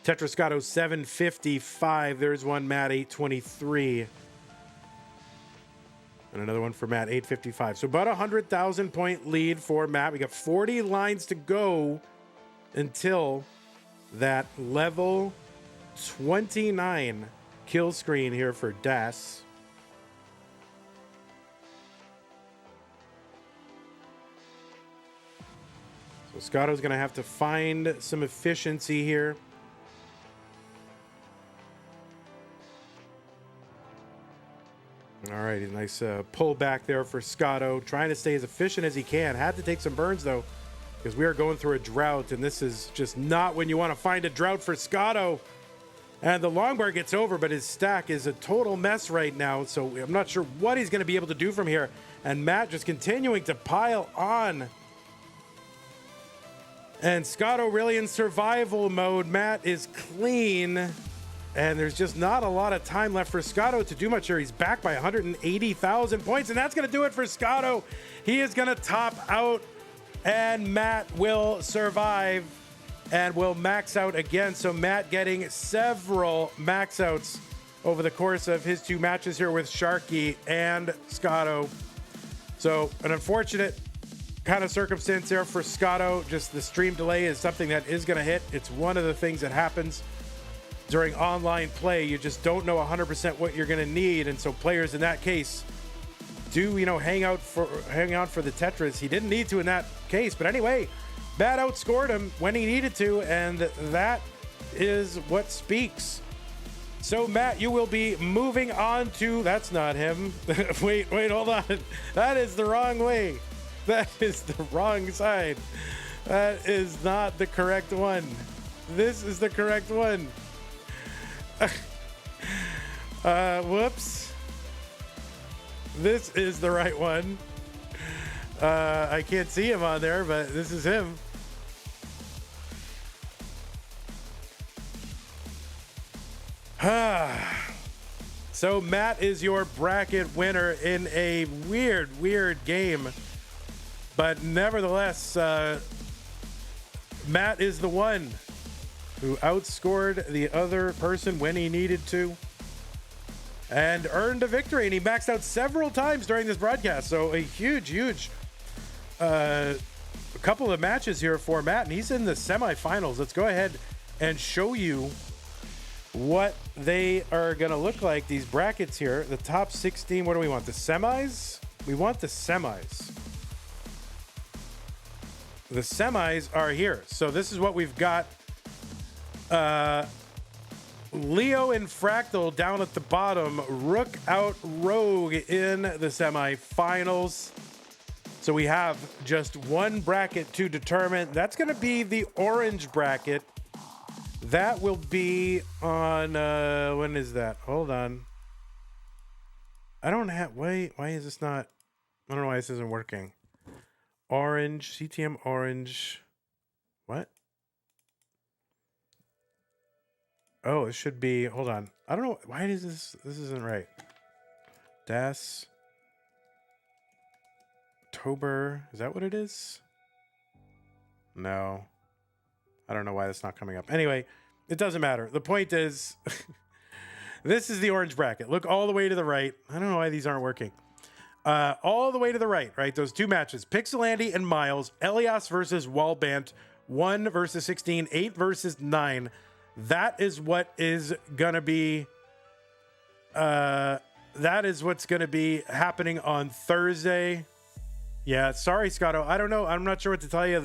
Tetris SCOTTO, 755. There's one, Matt, 823. And another one for Matt, 855. So about 100,000 point lead for Matt. We got 40 lines to go until that level 29 kill screen here for Das. So SCOTTO's going to have to find some efficiency here. All right, a nice pull back there for SCOTTO, trying to stay as efficient as he can. Had to take some burns, though, because we are going through a drought, and this is just not when you want to find a drought for SCOTTO. And the long bar gets over, but his stack is a total mess right now, so I'm not sure what he's going to be able to do from here. And Matt just continuing to pile on. And SCOTTO really in survival mode. Matt is clean, and there's just not a lot of time left for SCOTTO to do much here. He's back by 180,000 points, and that's going to do it for SCOTTO. He is going to top out And Matt will survive and will max out again. So Matt getting several max outs over the course of his 2 matches here with Sharky and SCOTTO. So an unfortunate kind of circumstance there for SCOTTO. Just the stream delay is something that is going to hit. It's one of the things that happens during online play. You just don't know 100% what you're going to need. And so players in that case do, hang out for the Tetris. He didn't need to in that case. But anyway, Matt outscored him when he needed to. And that is what speaks. So, Matt, you will be moving on to... That's not him. wait, hold on. That is the wrong way. That is the wrong side. That is not the correct one. This is the correct one. Whoops. This is the right one. I can't see him on there, but this is him. So Matt is your bracket winner in a weird game. But nevertheless, Matt is the one who outscored the other person when he needed to and earned a victory. And he maxed out several times during this broadcast. So a huge couple of matches here for Matt. And he's in the semifinals. Let's go ahead and show you what they are going to look like, these brackets here. The top 16, what do we want? The semis? We want the semis. The semis are here. So this is what we've got. Leo and Fractal down at the bottom. Rook out Rogue in the semifinals. So we have just one bracket to determine. That's going to be the orange bracket. That will be on, when is that? Hold on. I don't have, why is this not, I don't know why this isn't working. Orange, CTM orange. What? Oh, it should be, hold on. I don't know, why is this isn't right. Das. October, is that what it is? No. I don't know why that's not coming up. Anyway, it doesn't matter. The point is, this is the orange bracket. Look all the way to the right. I don't know why these aren't working. All the way to the right, right? Those 2 matches. Pixelandy and Miles. Elias versus Wallbant. 1 versus 16. 8 versus 9. That is what is going to be... that is what's going to be happening on Thursday. Yeah, sorry, SCOTTO. I don't know. I'm not sure what to tell you.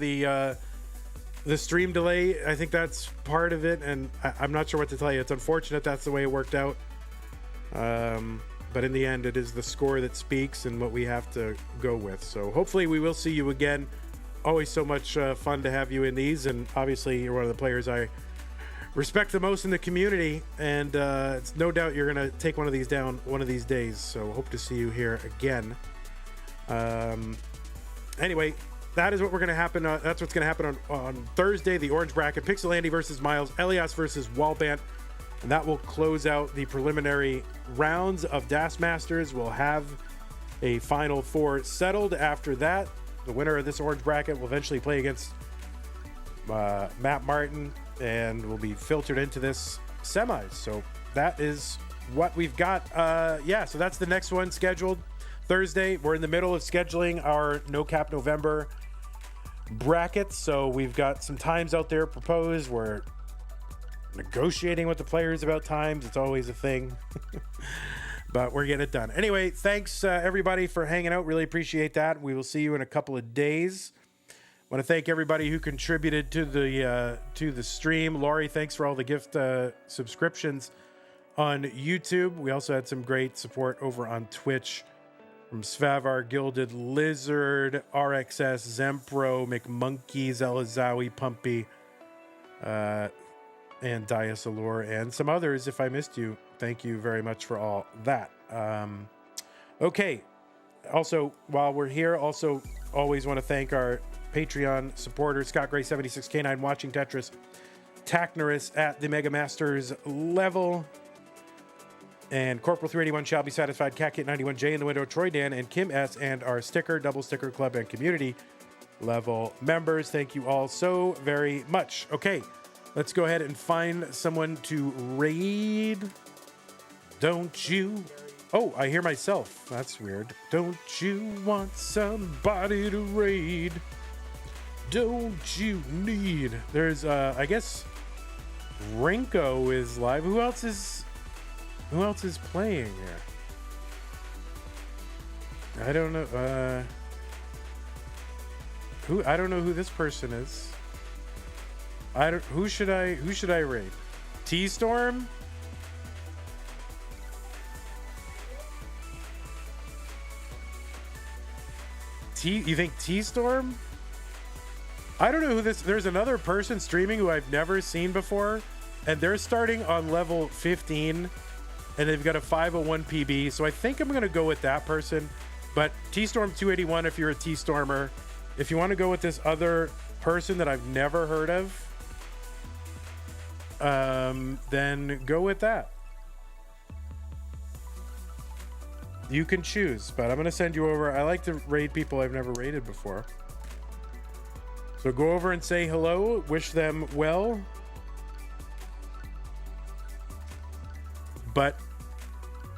The stream delay, I think that's part of it, and I'm not sure what to tell you. It's unfortunate that's the way it worked out. But in the end, it is the score that speaks and what we have to go with. So hopefully we will see you again. Always so much fun to have you in these, and obviously you're one of the players I respect the most in the community, and it's no doubt you're going to take one of these down one of these days. So hope to see you here again. Anyway, that is what we're going to happen. That's what's going to happen on Thursday, the orange bracket. Pixelandy versus Miles, Elias versus Wallbant. And that will close out the preliminary rounds of Das Masters. We'll have a final 4 settled after that. The winner of this orange bracket will eventually play against Matt Martin and will be filtered into this semis. So that is what we've got. So that's the next one scheduled Thursday. We're in the middle of scheduling our No Cap November brackets, so we've got some times out there proposed. We're negotiating with the players about times. It's always a thing. But we're getting it done. Anyway, thanks everybody for hanging out. Really appreciate that. We will see you in a couple of days. I want to thank everybody who contributed to the stream. Laurie, thanks for all the gift subscriptions on YouTube. We also had some great support over on Twitch from Svavar, Gilded Lizard, RXS, Zempro, McMonkey, Zelazawi, Pumpy, and Diasalur, and some others. If I missed you, thank you very much for all that. Okay. Also, while we're here, also always want to thank our Patreon supporters, Scott Gray 76K9 watching Tetris, Tacnerus at the Mega Masters level, and Corporal 381 shall be satisfied, CatKit 91J in the window, Troy Dan and Kim S, and our sticker, double sticker club and community level members. Thank you all so very much. Okay, let's go ahead and find someone to raid. Don't you? Oh, I hear myself. That's weird. Don't you want somebody to raid? Don't you need? There's I guess Rinko is live. Who else is playing here? I don't know. I don't know who this person is. Who should I raid? T-Storm? You think T-Storm? I don't know who this. There's another person streaming who I've never seen before, and they're starting on level 15, and they've got a 501 PB. So I think I'm gonna go with that person. But T-Storm 281, if you're a T-Stormer, if you want to go with this other person that I've never heard of, then go with that. You can choose, but I'm going to send you over. I like to raid people I've never raided before. So go over and say hello, wish them well. But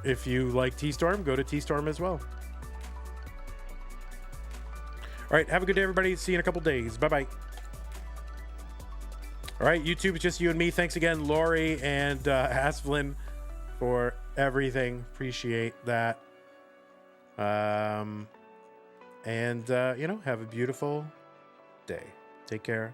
if you like T-Storm, go to T-Storm as well. All right, have a good day, everybody. See you in a couple days. Bye-bye. All right, YouTube, it's just you and me. Thanks again, Lori and Asplin, for everything. Appreciate that. You know, have a beautiful day. Take care.